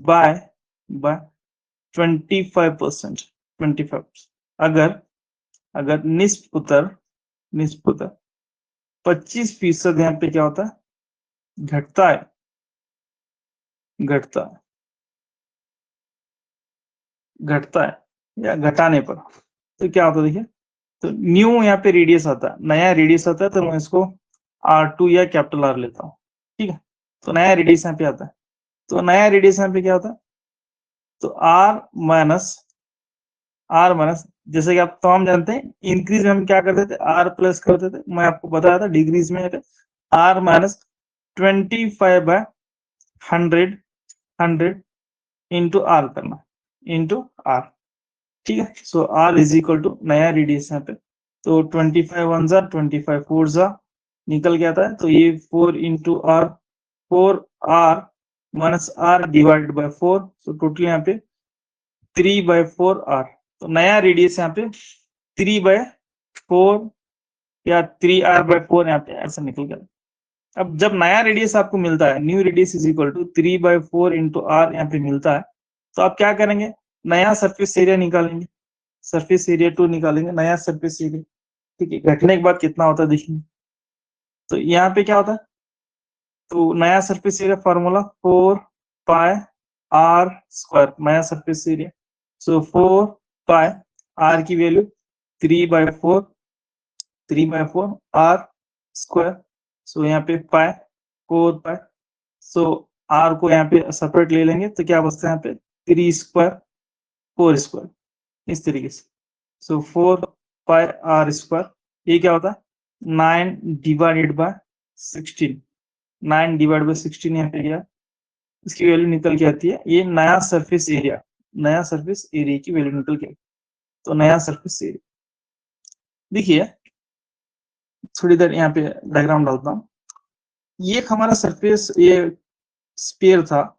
by 25%, अगर निस्फ उत्तर 25% यहाँ पे क्या होता है घटता है या घटाने पर तो क्या होता है देखिए। तो न्यू यहाँ पे रेडियस आता है, नया रेडियस आता है, तो मैं इसको R2 या कैपिटल R लेता हूँ, ठीक है। तो नया रेडियस यहाँ पे आता है, तो नया रेडियस यहाँ पे क्या होता है, तो R माइनस जैसे कि आप तमाम जानते हैं इंक्रीज में हम क्या करते थे R प्लस करते थे। मैं आपको बताया था डिग्रीज में R माइनस 25/100 100 इंटू आर करना, इंटू आर, ठीक है। सो आर इज इक्वल टू नया रेडियस यहाँ पे, तो 25 1 जा 25 4 जा निकल गया था, तो ये 4 into r, 4 r minus r divided by 4, तो टोटल यहाँ पे 3/4 आर, तो नया रेडियस यहाँ पे 3/4 या 3r/4 यहाँ पे ऐसा निकल गया। अब जब नया रेडियस आपको मिलता है, new radius is equal to 3/4 into r यहाँ पे मिलता है, तो आप क्या करेंगे, नया सरफेस एरिया निकालेंगे, सरफेस एरिया 2 निकालेंगे, नया सरफेस एरिया, ठीक है। घटने के बाद कितना होता है देखिए, तो यहाँ पे क्या होता है, तो नया सरफेस एरिया फॉर्मूला 4πr², नया सरफेस एरिया, सो 4π r की वैल्यू 3/4 r², सो यहाँ पे पाई 4π, सो r को यहाँ पे सेपरेट ले लेंगे, तो क्या बचता है यहाँ पे 3² 4², इस तरीके से, सो 4πr², ये क्या होता है 9 डिवाइडेड बाय 16, 9 डिवाइड बाय 16 यहाँ पे गया, इसकी वैल्यू निकल के आती है, ये नया सरफेस एरिया, नया सरफेस एरिया की वैल्यू निकल के, तो नया सरफेस एरिया देखिए, थोड़ी देर यहाँ पे डायग्राम डालता हूँ। ये हमारा सरफेस, ये स्फीयर था,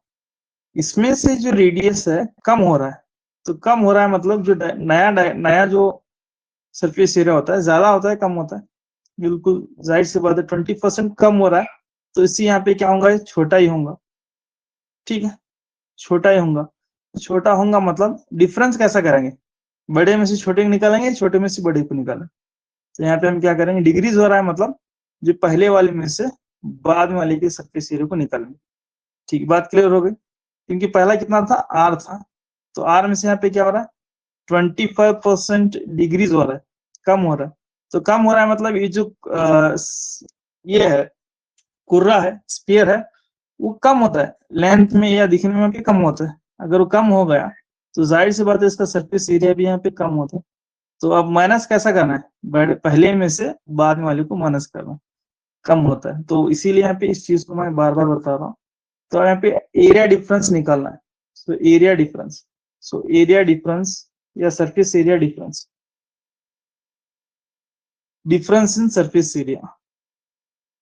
इसमें से जो रेडियस है कम हो रहा है, तो कम हो रहा है मतलब जो नया जो सरफेस एरिया होता है ज्यादा होता है कम होता है, बिल्कुल जाहिर सी बात है 20% कम हो रहा है, तो इसी यहाँ पे क्या होगा, छोटा ही होगा, ठीक है, छोटा ही होगा। छोटा होगा मतलब डिफरेंस कैसा करेंगे, बड़े में से छोटे को निकालेंगे, छोटे में से बड़े को निकालेंगे, तो यहाँ पे हम क्या करेंगे, डिग्रीज हो रहा है मतलब जो पहले वाले में से बाद में वाले के सरफेस एरिया को निकालेंगे, ठीक, बात क्लियर हो गई, क्योंकि पहला कितना था आर था, तो आर में से यहाँ पे क्या हो रहा है 25% डिग्रीज हो रहा है, कम हो रहा है, तो कम हो रहा है मतलब ये जो ये है कुर्रा है, स्फीयर है, वो कम होता है लेंथ में या दिखने में भी कम होता है, अगर वो कम हो गया तो जाहिर सी बात है इसका सरफेस एरिया भी यहाँ पे कम होता है, तो अब माइनस कैसा करना है, पहले में से बाद में वाले को माइनस करना, कम होता है, तो इसीलिए यहाँ पे इस चीज को मैं बार बार बता रहा हूँ, तो यहाँ पे एरिया डिफरेंस निकालना है, so area difference, so area difference या surface area difference, difference in surface area,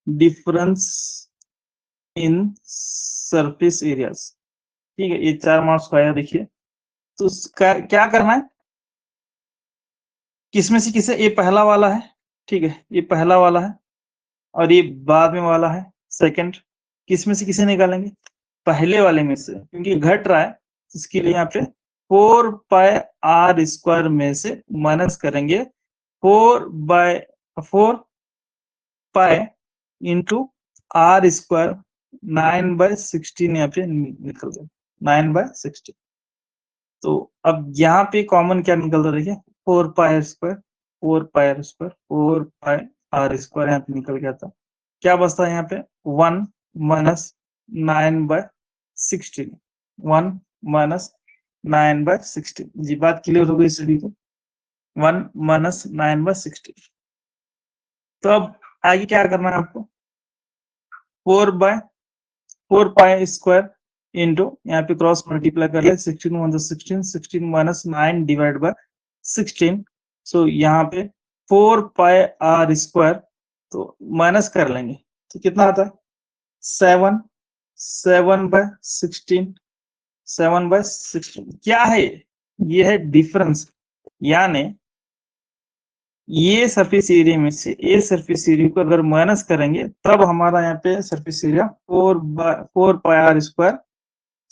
difference in surface areas, ठीक है, ये 4 मार्क्स का आया देखिए, तो क्या करना है, किसमें से किसे, ये पहला वाला है, ठीक है, ये पहला वाला है और ये बाद में वाला है सेकंड, किसमें से किसे निकालेंगे, पहले वाले में से, क्योंकि घट रहा है, इसके लिए यहाँ पे 4πr² में से माइनस करेंगे 4/4 इंटू r², 9/16 यहाँ पे निकल गया, 9/16, तो अब यहाँ पे कॉमन क्या निकल रहा है देखिए, 4πr², 4πr², 4πr² यहाँ पे निकल गया था, क्या बचता है यहाँ पे 1 माइनस 9/16, 1 माइनस 9/16, जी बात क्लियर हो गई सभी को, 1 माइनस 9/16, तो अब आगे क्या करना है आपको, 4/4π² इंटू यहाँ पे क्रॉस मल्टीप्लाई कर ले, 16 1 16, 16 माइनस 9 डिवाइड बाय 16, सो यहाँ पे 4πr², तो माइनस कर लेंगे, तो कितना आता है 7, 7/16, 7/16, क्या है ये है डिफरेंस, यानी ये सरफेस एरिया में से ये सरफेस एरिया को अगर माइनस करेंगे तब हमारा यहाँ पे सरफेस एरिया 4πr²,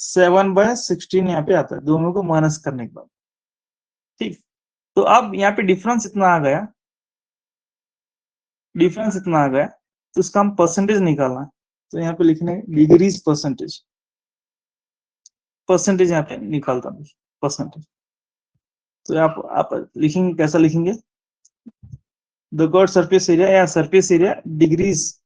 7/16 यहाँ पे आता है, दोनों को माइनस करने के बाद, ठीक, तो अब यहाँ पे डिफरेंस इतना आ गया, डिफरेंस इतना आ गया, तो उसका हम परसेंटेज निकालना है, तो यहाँ पे लिखने डिग्रीज परसेंटेज, परसेंटेज यहाँ पे निकालता हूँ, परसेंटेज, तो आप लिखेंगे, कैसा लिखेंगे, द गॉड सरफेस एरिया या सरफेस एरिया डिग्रीज,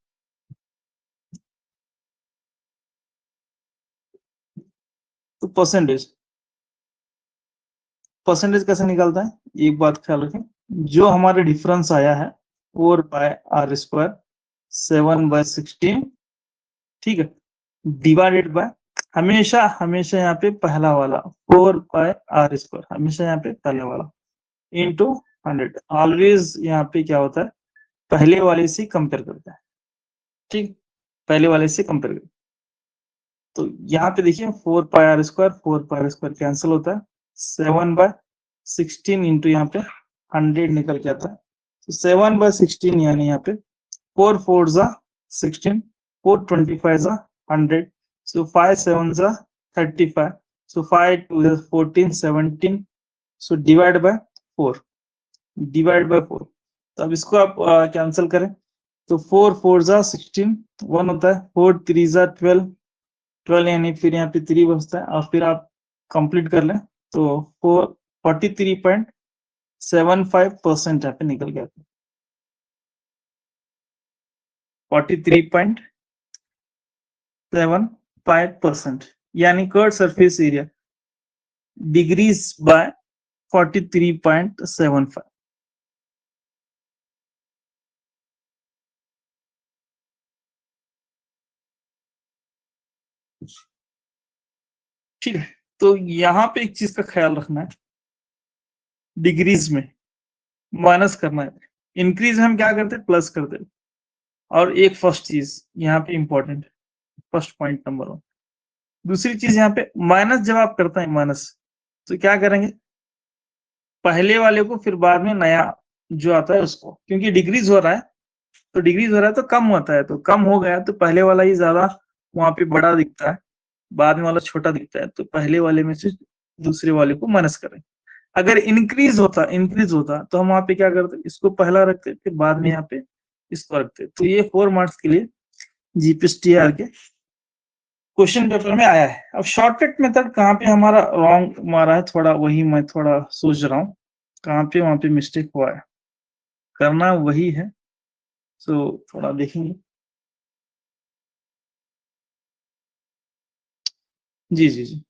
तो परसेंटेज, परसेंटेज कैसे निकालता है, एक बात ख्याल रखें, जो हमारा डिफरेंस आया है 4πr², 7/16, ठीक है, डिवाइडेड बाय हमेशा हमेशा यहाँ पे पहला वाला 4πr², हमेशा यहाँ पे पहला वाला इंटू 100, ऑलवेज यहाँ पे क्या होता है, पहले वाले से कंपेयर करता है, ठीक, पहले वाले से कंपेयर करता है। तो यहाँ पे देखिए 4πr² कैंसिल होता है, 7/16 इंटू यहाँ पे 100 निकल के आता है, तो 7/16 यानी यहाँ पे 4 4 जा 16, 4 25 जा 100, so 5 7 जा 35, so 5 2 जा 14 17, so divide by 4, divide by 4। तो अब इसको आप कैंसिल करें, तो 4 4 जा 16, 1 होता है, 4 3 जा 12, 12 यानी फिर यहाँ पे 3 बचता है, और फिर आप कंप्लीट कर लें तो 43.75% यहाँ पे निकल गया, 43.75%, यानी curve surface area decreased by 43.75। ठीक है, तो यहाँ पे एक चीज का ख्याल रखना है, डिग्रीज में माइनस करना है, इंक्रीज हम क्या करते हैं, प्लस करते हैं। और एक फर्स्ट चीज यहाँ पे इंपॉर्टेंट, फर्स्ट पॉइंट नंबर 1। दूसरी चीज यहाँ पे माइनस जब आप करते हैं माइनस, तो क्या करेंगे, पहले वाले को फिर बाद में नया जो आता है उसको, क्योंकि डिक्रीज हो रहा है, तो डिक्रीज हो रहा है तो कम होता है, तो कम हो गया तो पहले वाला ही ज्यादा वहां पे बड़ा दिखता है, बाद में वाला छोटा दिखता है, तो पहले वाले में से दूसरे वाले को माइनस करें। अगर इंक्रीज होता तो हम वहां पे क्या करते, इसको पहला रखते फिर बाद में यहाँ पे इसको रखते। तो ये 4 मार्क्स के लिए जीपीएसटीआर के क्वेश्चन पेपर में आया है। अब शॉर्टकट मेथड कहाँ पे हमारा रॉन्ग मारा है, थोड़ा वही मैं थोड़ा सोच रहा हूँ कहाँ पे वहां पे मिस्टेक हुआ है, करना वही है, सो थोड़ा देखेंगे। जी जी जी,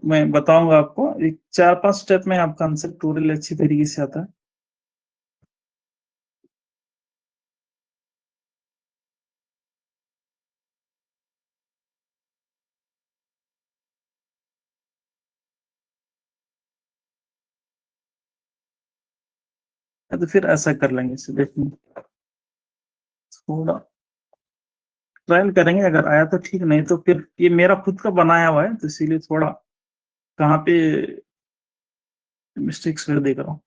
मैं बताऊंगा आपको, एक 4-5 स्टेप में आपका आंसर टोटल अच्छी तरीके से आता है। तो फिर ऐसा कर लेंगे, इसे देखिए थोड़ा ट्रायल करेंगे, अगर आया तो ठीक, नहीं तो फिर ये मेरा खुद का बनाया हुआ है, तो इसीलिए थोड़ा कहाँ पे मिस्टेक्स कर देख रहा हूँ।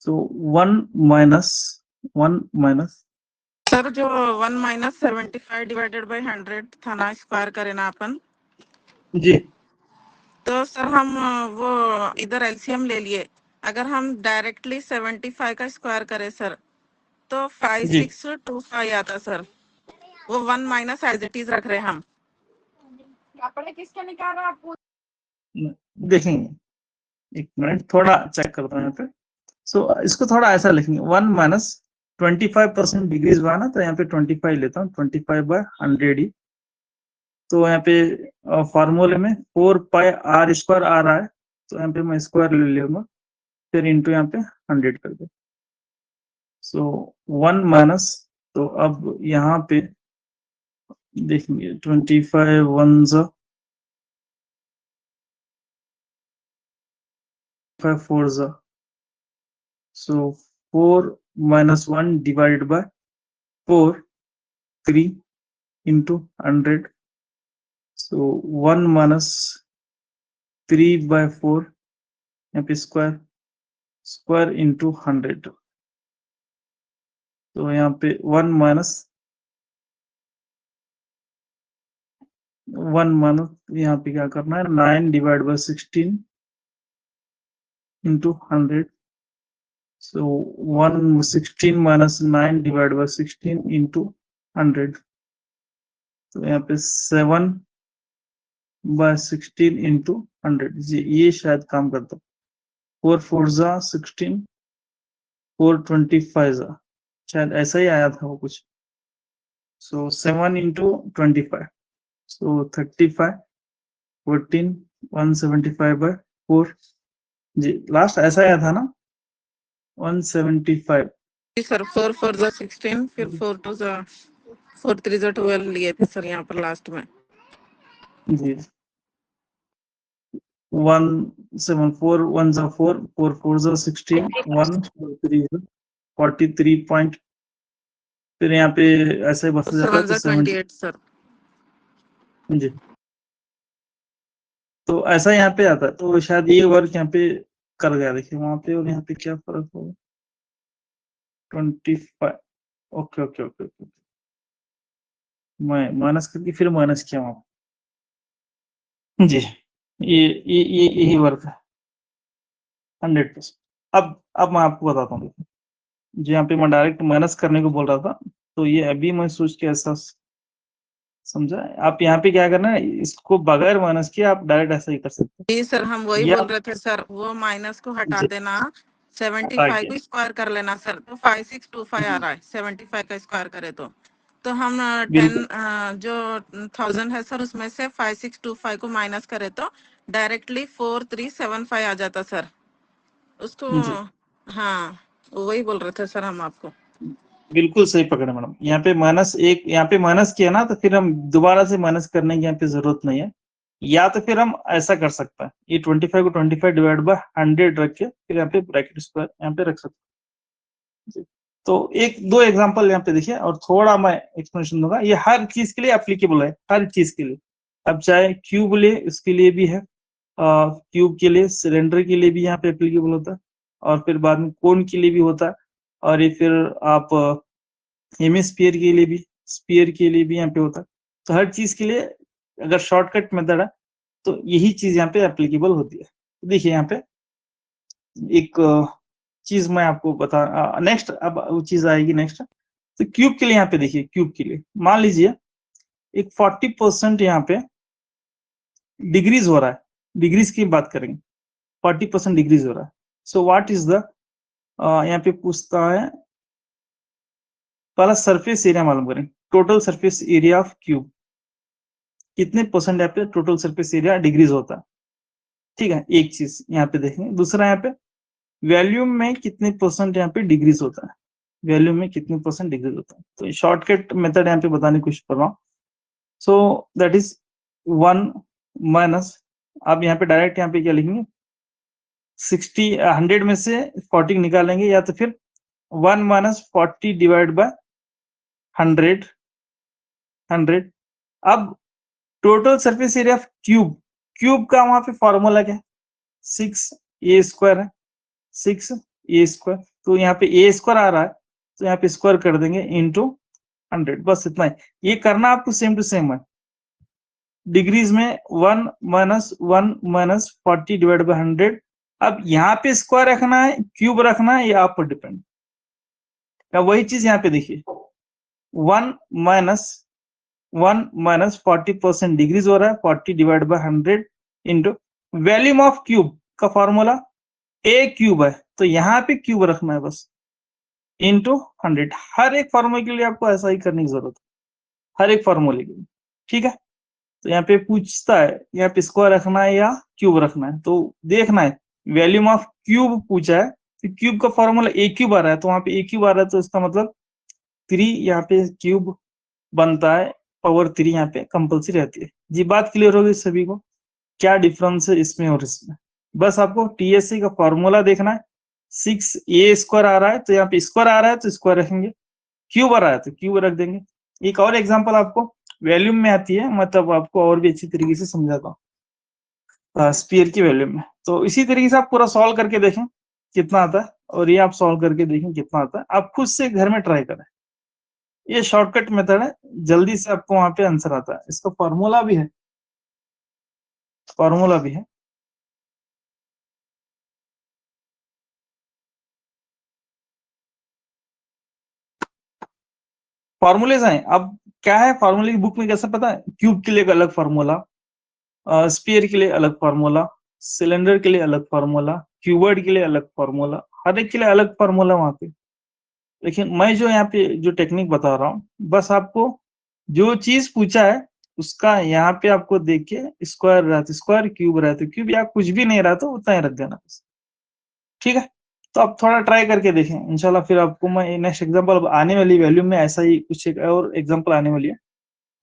तो 1 - 1 सर जो 1 - 75 डिवाइडेड बाय 100 था ना, स्क्वायर करे ना अपन, जी, तो सर हम वो इधर एलसीएम ले लिए। अगर हम डायरेक्टली 75 का स्क्वायर करें सर, तो जी 5625 आता सर। वो 1 माइनस एज इट इज रख रहे हम। आपने किसके निकाला आप? देखेंगे, एक मिनट थोड़ा चेक करता हूँ यहाँ पे। सो इसको थोड़ा ऐसा लिखेंगे, 1 - 25% डिग्रीज हुआ ना, तो यहाँ पे 25 लेता हूँ, 25/100 ही। तो यहाँ पे फॉर्मूले में 4πr² आ रहा है, तो यहाँ पे मैं स्क्वायर ले लूंगा, फिर इंटू यहाँ पे 100 कर दे। सो 1 माइनस, तो अब यहाँ पे देखेंगे 25 1 5 4 सो 4 - 1 डिवाइड बाय 4 3 इंटू 100, सो 1 - 3/4 यहाँ पे स्क्वायर इंटू 100, तो यहाँ पे 1 माइनस यहाँ पे क्या करना है, 9 divide by 16 into 100, so 1 16 - 9 divide by 16 into 100, तो यहाँ पे 7/16 इंटू 100, ये शायद काम करता। 4 4 जा 16, 4 25 जा, शायद ऐसा ही आया था वो कुछ। सो 7 इंटू 25, सो 35, 14, 175/4 जी, लास्ट ऐसा आया था ना 175। जी सर, 4 4 जा 16, फिर 4 2 जा 4 3 जा 12 लिए थे सर यहाँ पर लास्ट में जी, 174, 1 जा 4, 4 4 जा 16, 1 3 43 पॉइंट, फिर यहाँ पे ऐसे बढ़ता जाता है 7 तो जा 70 28 सर। जी, तो ऐसा यहाँ पे आता है, तो शायद ये वर्क यहाँ पे कर गया, देखिए वहां पे और यहाँ पे क्या फर्क होगा। 25, ओके ओके ओके ओके, मैं माइनस करके फिर माइनस किया वहां जी, ये यही वर्क है 100%। अब मैं आपको बताता हूँ, जो यहाँ पे मैं डायरेक्ट माइनस करने को बोल रहा था, तो ये अभी मैं सोच के ऐसा समझा। आप यहाँ पे क्या करना है, इसको बगैर माइनस किए आप डायरेक्ट ऐसा ही कर सकते जी सर, हम हैं, वही ये बोल आप रहे थे सर, वो माइनस को हटा जी देना, 75 आगे को स्क्वायर कर लेना सर, तो 5625 आ रहा है 75 का स्क्वायर करे तो हम 10 बिल्कुल जो 1000 है सर, उसमें से 5625 को माइनस करे तो डायरेक्टली 4375 आ जाता सर उसको। जी, हाँ, वही बोल रहे थे सर हम आपको। बिल्कुल सही पकड़े मैडम। यहाँ पे माइनस एक, यहाँ पे माइनस किया ना, तो फिर हम दोबारा से माइनस करने की यहाँ पे जरूरत नहीं है, या तो फिर हम ऐसा कर सकते हैं, ये 25 को 25 डिवाइड बाय 100 रख के फिर यहाँ पे ब्रैकेट स्क्वायर यहाँ पे रख सकते हैं। तो एक दो एग्जांपल यहाँ पे देखिए, और थोड़ा मैं एक्सप्लेनेशन दूंगा। ये हर चीज के लिए एप्लीकेबल है, हर चीज के लिए। अब चाहे क्यूब ले, उसके लिए भी है, क्यूब के लिए, सिलेंडर के लिए भी यहाँ पे एप्लीकेबल होता है, और फिर बाद में कोन के लिए भी होता है, और ये फिर आप हेमिस्फीयर के लिए भी, स्फीयर के लिए भी यहाँ पे होता है। तो हर चीज के लिए अगर शॉर्टकट मेथड है तो यही चीज यहाँ पे एप्लीकेबल होती है। देखिए यहाँ पे एक चीज मैं आपको बता, नेक्स्ट अब वो चीज आएगी नेक्स्ट। तो क्यूब के लिए यहाँ पे देखिए, क्यूब के लिए मान लीजिए एक 40% यहाँ पे डिग्रीज हो रहा है, डिग्रीज की बात करेंगे, 40% डिग्रीज हो रहा है। सो व्हाट इज द, यहाँ पे पूछता है पहला सरफेस एरिया मालूम करें, total surface area of cube कितने परसेंट यहाँ पे टोटल सरफेस एरिया डिग्रीज होता है। ठीक है, एक चीज यहाँ पे देखेंगे। दूसरा यहाँ पे वॉल्यूम में कितने परसेंट यहाँ पे डिग्रीज होता है, वॉल्यूम में कितने परसेंट डिग्रीज होता है। तो शॉर्टकट मेथड यहाँ पे बताने की कोशिश कर रहा हूँ। सो दैट इज 1 माइनस, आप यहाँ पे डायरेक्ट यहाँ पे क्या लिखेंगे, 60 100 में से 40 निकालेंगे, या तो फिर 1 माइनस 40 डिवाइड बाय 100 100। अब total surface area of cube, cube का वहां पे फॉर्मूला क्या है, 6a² है, 6a²। तो यहाँ पे a² आ रहा है, तो यहाँ पे स्क्वायर कर देंगे इंटू 100, बस इतना ही। ये करना आपको सेम टू सेम है, डिग्रीज में 1 माइनस 1 माइनस 40 डिवाइड बाय 100। अब यहाँ पे स्क्वायर रखना है, क्यूब रखना है, ये आप पर डिपेंड है। वही चीज यहाँ पे देखिए, 1 माइनस 40% डिग्रीज हो रहा है, 40 divide by 100 into volume of cube का फॉर्मूला ए क्यूब है, तो यहाँ पे क्यूब रखना है बस, इंटू 100। हर एक फॉर्मूले के लिए आपको ऐसा ही करने की जरूरत है, हर एक फॉर्मूले के लिए। ठीक है, तो यहाँ पे पूछता है यहाँ पे स्क्वायर रखना है या क्यूब रखना है, तो देखना है वॉल्यूम ऑफ क्यूब पूछा है, तो क्यूब का फॉर्मूला ए क्यूब आ रहा है, तो वहां पे ए क्यूब आ रहा है, तो इसका मतलब 3 यहाँ पे क्यूब बनता है, पावर 3 यहाँ पे कंपल्सरी रहती है। जी, बात क्लियर होगी सभी को, क्या डिफरेंस है इसमें और इसमें। बस आपको टीएससी का फॉर्मूला देखना है, 6a² आ रहा है तो यहाँ पे स्क्वायर आ रहा है तो स्क्वायर रखेंगे, क्यूब आ रहा है तो क्यूब रख देंगे। एक और एग्जांपल आपको वॉल्यूम में आती है, मतलब आपको और भी अच्छी तरीके से समझाता हूँ स्पीयर की वॉल्यूम में। तो इसी तरीके से आप पूरा सॉल्व करके देखें कितना आता है, और ये आप सॉल्व करके देखें कितना आता है, आप खुद से घर में ट्राई करें। ये शॉर्टकट मेथड है, जल्दी से आपको वहां पे आंसर आता है। इसका फॉर्मूला भी है, फॉर्मूला भी है। फॉर्मूलेज हैं। अब क्या है फॉर्मूले की बुक में कैसा पता है, क्यूब के लिए एक अलग फार्मूला, स्फीयर के लिए अलग फार्मूला, सिलेंडर के लिए अलग फार्मूला, क्यूबॉइड के लिए अलग फार्मूला, हर एक के लिए अलग फार्मूला वहां पे। लेकिन मैं जो यहाँ पे जो टेक्निक बता रहा हूँ, बस आपको जो चीज पूछा है उसका यहाँ पे आपको देख के स्क्वायर रहा तो स्क्वायर, क्यूब रहा तो क्यूब, या कुछ भी नहीं रहा तो उतना ही रख देना बस। ठीक है, तो आप थोड़ा ट्राई करके देखें इंशाल्लाह, फिर आपको मैं नेक्स्ट एग्जांपल आने वाली वैल्यू में ऐसा ही कुछ एक और एग्जांपल आने वाली है,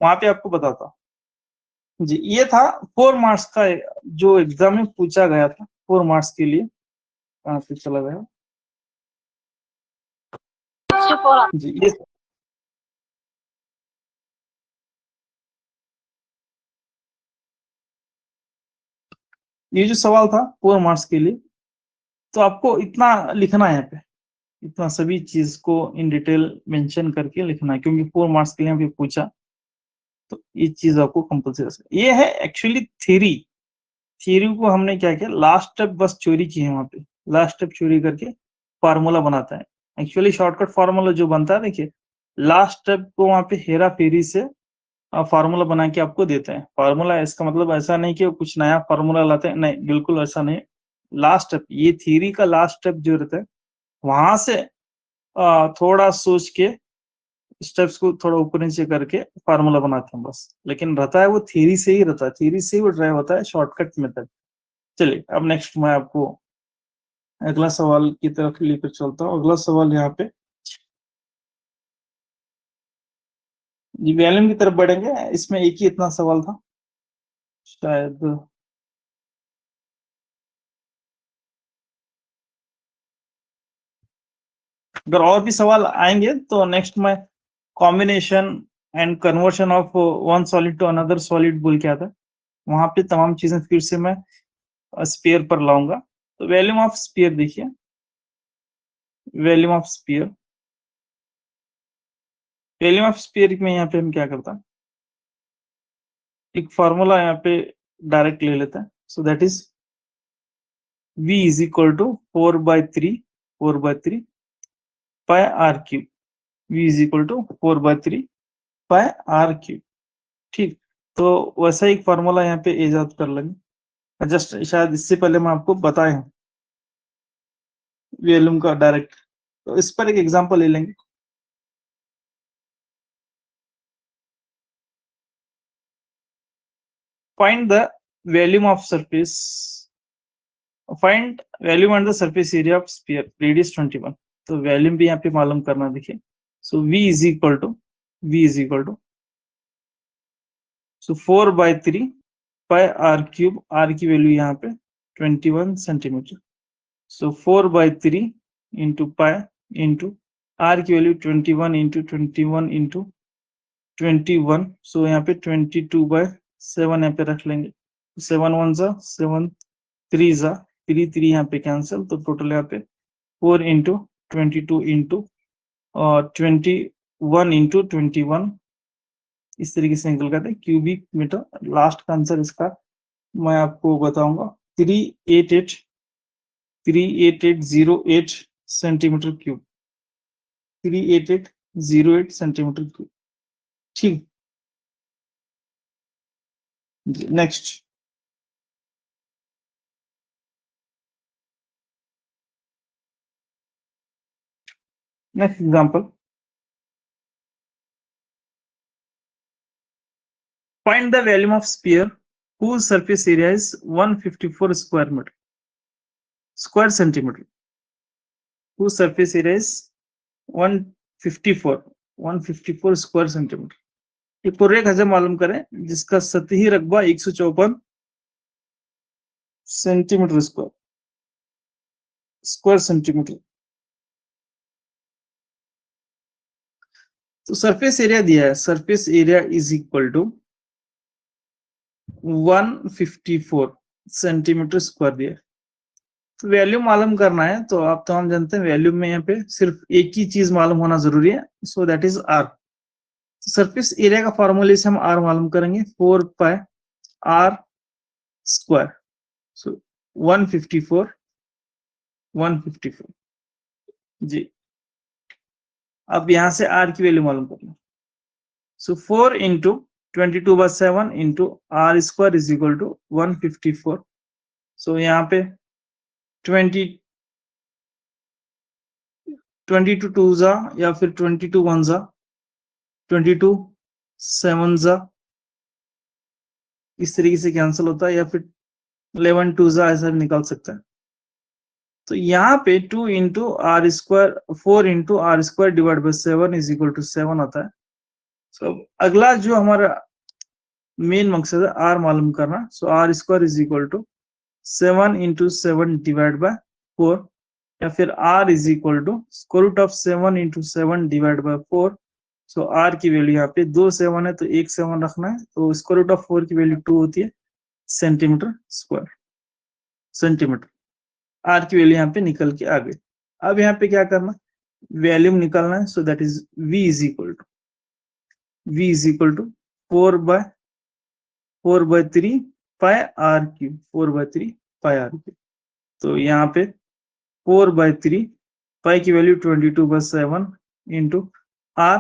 वहां पे आपको बताता हूँ जी। ये था 4 मार्क्स का जो एग्जाम में पूछा गया था, 4 मार्क्स के लिए। कहाँ पे चला गया जी, ये जो सवाल था 4 मार्क्स के लिए, तो आपको इतना लिखना है यहाँ पे, इतना सभी चीज को इन डिटेल मेंशन करके लिखना है, क्योंकि 4 मार्क्स के लिए यहाँ पे पूछा, तो ये चीज आपको कंपल्सरी। ये है एक्चुअली थ्योरी। थ्योरी को हमने क्या किया, लास्ट स्टेप बस चोरी की है वहां पे, लास्ट स्टेप चोरी करके फार्मूला बनाता है। एक्चुअली शॉर्टकट फार्मूला जो बनता है, देखिए लास्ट स्टेप को वहां पे हेरा फेरी से फार्मूला बना के आपको देते हैं। फार्मूला इसका मतलब ऐसा नहीं कि कुछ नया फार्मूला लाते हैं, नहीं बिल्कुल ऐसा नहीं। लास्ट स्टेप, ये थ्योरी का लास्ट स्टेप जो रहता है, वहां से थोड़ा सोच के स्टेप्स को थोड़ा ऊपर नीचे करके फार्मूला बनाते हैं बस। लेकिन रहता है वो थ्योरी से ही रहता है, थ्योरी से ही वो ड्राइव होता है, शॉर्टकट मेथड। चलिए अब नेक्स्ट मैं आपको अगला सवाल की तरफ लेकर चलता हूँ। अगला सवाल यहाँ पे जी वैल्यूम की तरफ बढ़ेंगे। इसमें एक ही इतना सवाल था शायद, अगर और भी सवाल आएंगे तो नेक्स्ट में combination and conversion of one solid to another solid बोल के आता है, वहां पे तमाम चीजें फिर से मैं स्पीयर पर लाऊंगा। तो वॉल्यूम ऑफ स्पीयर देखिए, volume of sphere, volume of sphere में यहाँ पे हम क्या करता है, एक फॉर्मूला यहाँ पे डायरेक्ट ले लेते हैं। So that is V is equal to 4/3 pi are cube. V is equal to 4/3 pi are cube. ठीक, तो वैसा एक फार्मूला यहाँ पे इजाद कर लेंगे। जस्ट शायद इससे पहले मैं आपको बताए हैं वॉल्यूम का डायरेक्ट, तो इस पर एक एग्जांपल ले लेंगे। Find the volume of surface, find volume and the surface area of sphere, radius 21। तो वॉल्यूम भी यहाँ पे मालूम करना, देखिए। So V is equal to, V is equal to, so 4/3 pi are cube, r की वैल्यू यहाँ पे 21 centimetre. So 4/3 into pi into r की वैल्यू 21 इंटू 21 इंटू 21। सो यहाँ पे 22/7 यहाँ पे रख लेंगे। 7 1 जा 7 3 जा 3 3 यहाँ पे कैंसिल, तो टोटल यहाँ पे 4 इंटू 22 इंटू 21 इंटू 21, इस तरीके से निकल गया था क्यूबिक मीटर। लास्ट का आंसर इसका मैं आपको बताऊंगा, 38808 सेंटीमीटर क्यूब, 38808 सेंटीमीटर क्यूब। ठीक, next next example, find the volume of sphere whose surface area is 154 square centimeter, whose surface area is 154 square centimetre. एक और एक हजम मालूम करें जिसका सतही रकबा 154 सेंटीमीटर स्क्वायर सेंटीमीटर। तो सरफेस एरिया दिया है, surface area is equal to 154 centimetre square दिया है। तो वैल्यू मालूम करना है, तो आप तो हम जानते हैं वैल्यू में यहाँ पे सिर्फ एक ही चीज मालूम होना जरूरी है, so that is r. Surface area का फॉर्मूले से हम आर मालूम करेंगे, 4 पाई आर स्क्वायर। सो 154 जी। अब यहां से आर की वैल्यू मालूम करना, So 4 into 22 by 7 into r square is equal to 154. So यहाँ पे 22 टू जा या फिर 22 वन जा 22 7 जा इस तरीके से कैंसिल होता है, या फिर 11 टू जा ऐसा भी निकाल सकता है। तो यहाँ पे 2 into r square 4 into r square divide by 7 is equal to 7 आता है। सो अगला जो हमारा मेन मकसद है आर मालूम करना। So R square is equal to 7 into 7 divide by 4, या फिर R is equal to square root of 7 into 7 divide by 4। So R की वैल्यू यहाँ पे 2 7 है तो 1 7 रखना है, तो स्क्वायर रूट ऑफ 4 की वैल्यू 2 होती है सेंटीमीटर स्क्वायर, सेंटीमीटर। आर की वैल्यू यहाँ पे निकल के आ गई। अब यहाँ पे क्या करना, वैल्यूम निकालना है। So that is v is equal to 4 bye 3 pi are cube, 4 bye 3 pi are cube. तो यहाँ पे 4 बाय 3 पाई की value 22 by 7 into R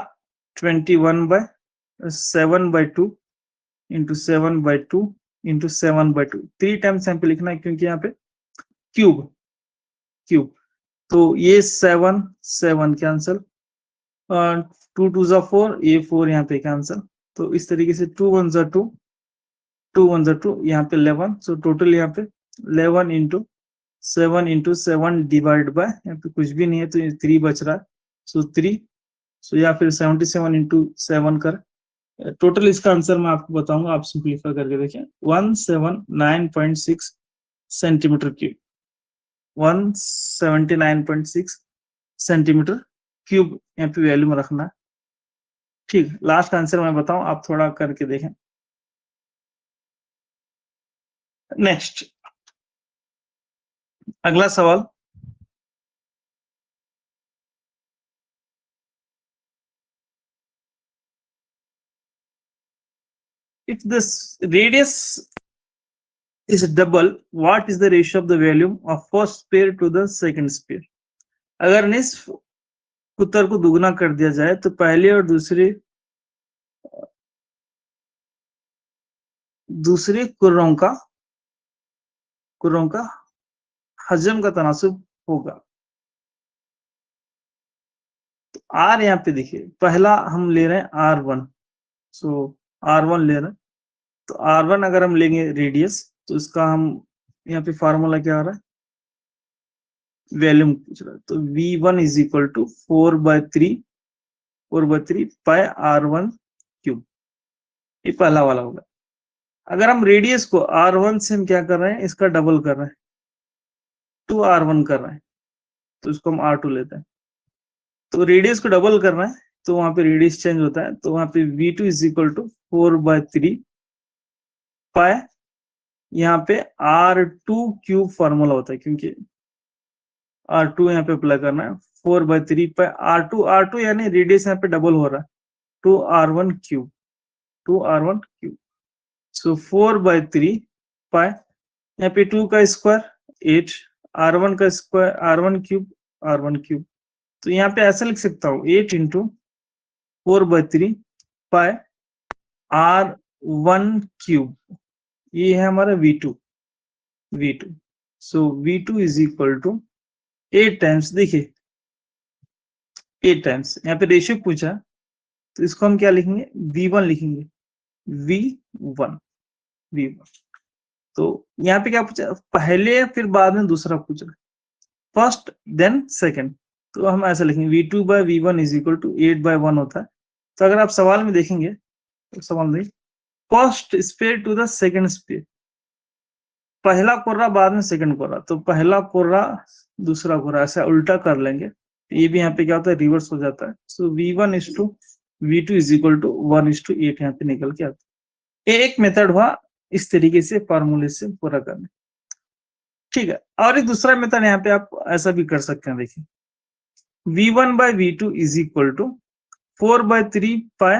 21 by 7 by 2 into 7 by 2 into 7 by 2। 3 times यहाँ पे लिखना है क्योंकि यहाँ पे क्यूब, तो ये 7 7 कैंसल, 2 2 जा 4, ये 4 यहाँ पे कैंसल। तो इस तरीके से 2 1 जा 2, 2 1 जा 2, यहाँ पे 11। सो टोटल यहाँ पे 11 इंटू 7 इंटू 7 डिवाइड बाय, यहाँ पे कुछ भी नहीं है तो ये 3 बच रहा है। सो 3, सो या फिर 77 इंटू 7 कर। टोटल इसका आंसर मैं आपको बताऊंगा, आप सिंप्लीफाई करके देखें। 179.6 सेंटीमीटर क्यूब, 179.6 सेंटीमीटर क्यूब यहाँ पे वैल्यू में रखना है। ठीक, लास्ट आंसर मैं बताऊं, आप थोड़ा करके देखें। नेक्स्ट, अगला सवाल, if this radius is double, what is the ratio of the volume of first sphere to the second sphere? अगर निस्फ उत्तर को दुगना कर दिया जाए तो पहले और दूसरे कुर्रों का हजम का तनासुब होगा। तो आर यहाँ पे देखिए, पहला हम ले रहे हैं R1, सो R1 ले रहे हैं। तो R1 अगर हम लेंगे रेडियस, तो इसका हम यहाँ पे फार्मूला क्या आ रहा है, वॉल्यूम पूछ रहा है। तो V1 is equal to 4 bye 3 pi R1 cube, ये पहला वाला होगा। अगर हम रेडियस को R1 से हम क्या कर रहे हैं, इसका डबल कर रहे हैं, 2R1 कर रहे हैं, तो इसको हम R2 लेते हैं। तो रेडियस को डबल कर रहे हैं तो वहां पे रेडियस चेंज होता है, तो वहां पे V2 is equal to 4 bye 3 pi, यहाँ पे R2 क्यूब फार्मूला होता है क्योंकि R2 यहाँ पे अप्लाई करना है। 4 बाय 3 पाई R2 यानी रेडियस यहाँ पे डबल हो रहा है, 2R1 क्यूब। सो 4 बाय 3 पाई, यहाँ पे 2 का स्क्वायर 8, R1 का स्क्वायर R1 क्यूब। तो यहाँ पे ऐसा लिख सकता हूँ 8 into 4 bye 3 pi R1 cube, ये है हमारा V2। So V2 is equal to 8 times, देखिए 8 टाइम्स, यहाँ पे रेशियो पूछा तो इसको हम क्या लिखेंगे, V1 लिखेंगे, V1। तो यहाँ पे क्या पूछा, पहले फिर बाद में दूसरा पूछ रहा, फर्स्ट देन सेकंड। तो हम ऐसा लिखेंगे V2 by V1 is equal to 8 by 1 होता है। तो अगर आप सवाल में देखेंगे, तो सवाल में first sphere to the second sphere, पहला कोर्रा बाद में सेकंड कोर्रा, तो पहला कोर्रा दूसरा कोर्रा, ऐसा उल्टा कर लेंगे। ये भी यहाँ पे क्या होता है, रिवर्स हो जाता है। So V1 is to V2 is equal to 1:8 यहाँ पे निकल के आता है। एक मेथड हुआ इस तरीके से फॉर्मूले से पूरा करना, ठीक है। और एक दूसरा मेथड यहाँ पे आप ऐसा भी कर सकते हैं, देखिए V1 by V2 is equal to 4 bye 3 pi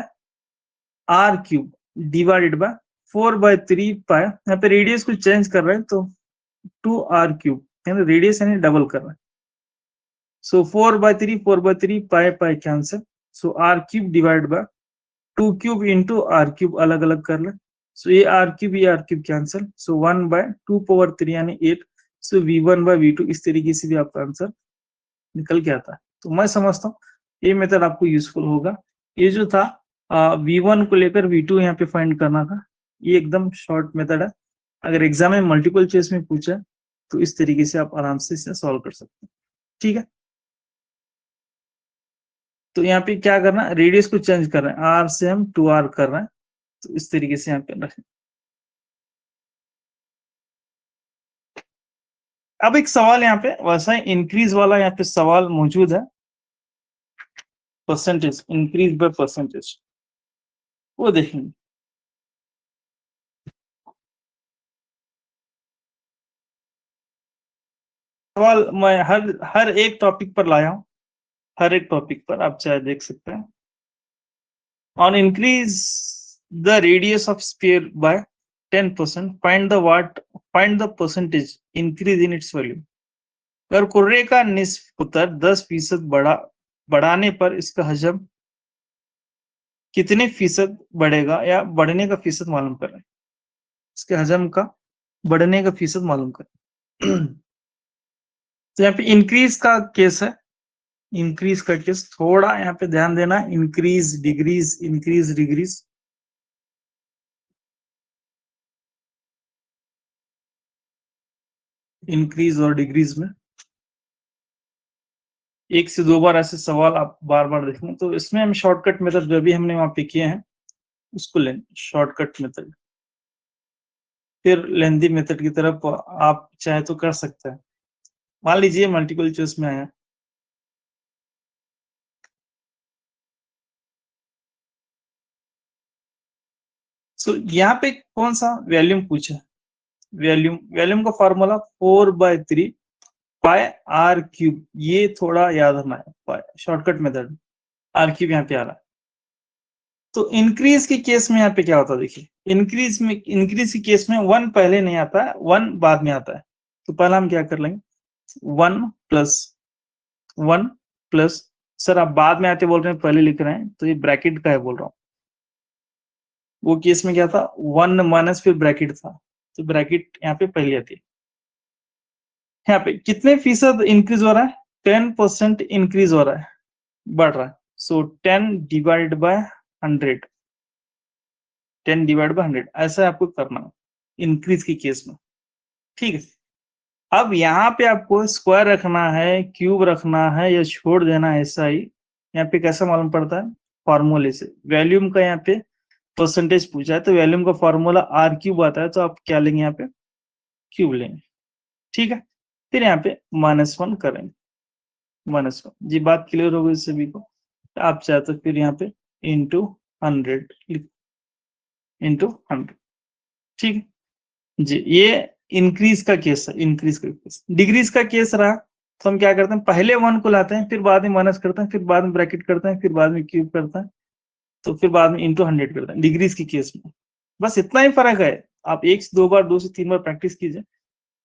R cube divided by 4 bye 3 pi, यहाँ पे रेडियस को चेंज कर रहे हैं तो 2R क्यूब, यानी रेडियस यानी डबल कर रहे हैं। So 4 bye 3 pi cancel, so R cube divide by 2 cube into R cube अलग अलग कर ले, सो ये आर क्यूब कैंसिल, सो 1/2 यानी 8, सो v1/v2 इस तरीके से भी आपका आंसर निकल के आता है। तो मैं समझता हूँ ये मेथड आपको यूजफुल होगा। ये जो था v1 को लेकर v2 यहाँ पे फाइंड करना था, ये एकदम शॉर्ट मेथड है। अगर एग्जाम में मल्टीपल चॉइस में पूछा तो इस तरीके से आप आराम से इसे सॉल्व कर सकते हैं, ठीक है। तो यहाँ पे क्या करना, रेडियस को चेंज कर रहे हैं, आर से हम 2r कर रहे हैं, तो इस तरीके से यहाँ पे रखें। अब एक सवाल यहाँ पे वैसा इंक्रीज वाला यहाँ पे सवाल मौजूद है, परसेंटेज, इंक्रीज बाय परसेंटेज, वो देखेंगे। सवाल मैं हर एक टॉपिक पर लाया हूँ, हर एक टॉपिक पर आप चाहे देख सकते हैं। On increase the radius of sphere by 10%, find the percentage increase in its value. अगर कुर्रे का निस्फ उत्तर 10% बढ़ाने पर इसका हजम कितने फीसद बढ़ेगा, या बढ़ने का फीसद मालूम करें, इसके हजम का बढ़ने का फीसद मालूम करें। तो यहाँ पे इंक्रीज का केस है, इंक्रीज का केस थोड़ा यहाँ पे ध्यान देना, इंक्रीज डिग्रीज, इंक्रीज और डिग्रीज में 1 से 2 बार ऐसे सवाल आप बार बार देखें। तो इसमें हम शॉर्टकट मेथड जो भी हमने वहां पे किए हैं उसको लें, शॉर्टकट मेथड। फिर लेंदी मेथड की तरफ आप चाहे तो कर सकते हैं। मान लीजिए मल्टीपल चॉइस में आया, सो यहाँ पे कौन सा वैल्यूम पूछा, वैल्यूम का फॉर्मूला 4/3 पाई आर क्यूब, ये थोड़ा याद रखना है, शॉर्टकट मेथड आर क्यूब यहाँ पे आ रहा है। तो इंक्रीज के केस में यहाँ पे क्या होता है, देखिए इंक्रीज के केस में 1 पहले नहीं आता है, 1 बाद में आता है। तो पहला हम क्या कर लेंगे, 1 प्लस, सर आप बाद में आते बोल रहे हैं पहले लिख रहे हैं, तो ये ब्रैकेट का है बोल रहा हूँ। वो केस में क्या था, 1 माइनस फिर ब्रैकेट था, तो ब्रैकेट यहाँ पे पहले आती है। यहाँ पे कितने फीसद इंक्रीज हो रहा है, 10% इंक्रीज हो रहा है, बढ़ रहा है। सो 10 डिवाइड बाय 100, 10 डिवाइड बाय 100 ऐसा आपको करना है इंक्रीज के केस में, ठीक है। अब यहाँ पे आपको स्क्वायर रखना है, क्यूब रखना है, या छोड़ देना है ऐसा ही। यहाँ पे कैसा मालूम पड़ता है, फॉर्मूले से। वैल्यूम का यहाँ पे परसेंटेज पूछा है, तो वैल्यूम का फॉर्मूला आर क्यूब आता है, तो आप क्या लेंगे यहाँ पे, क्यूब लेंगे, ठीक है। फिर यहाँ पे -1 करेंगे, -1 जी, बात क्लियर हो गई सभी को। आप चाहे तो फिर यहाँ पे इंटू 100 इंटू 100, ठीक है जी। ये इंक्रीज का केस है, इंक्रीज का केस। डिग्रीज का केस रहा तो हम क्या करते हैं, पहले 1 को लाते हैं, फिर बाद में माइनस करते हैं, फिर बाद में ब्रैकेट करते हैं, फिर बाद में क्यूब करते हैं, तो फिर बाद में इंटू 100 करते हैं डिग्रीज की केस में। बस इतना ही फर्क है। आप 1 से 2 बार, 2 से 3 बार प्रैक्टिस कीजिए,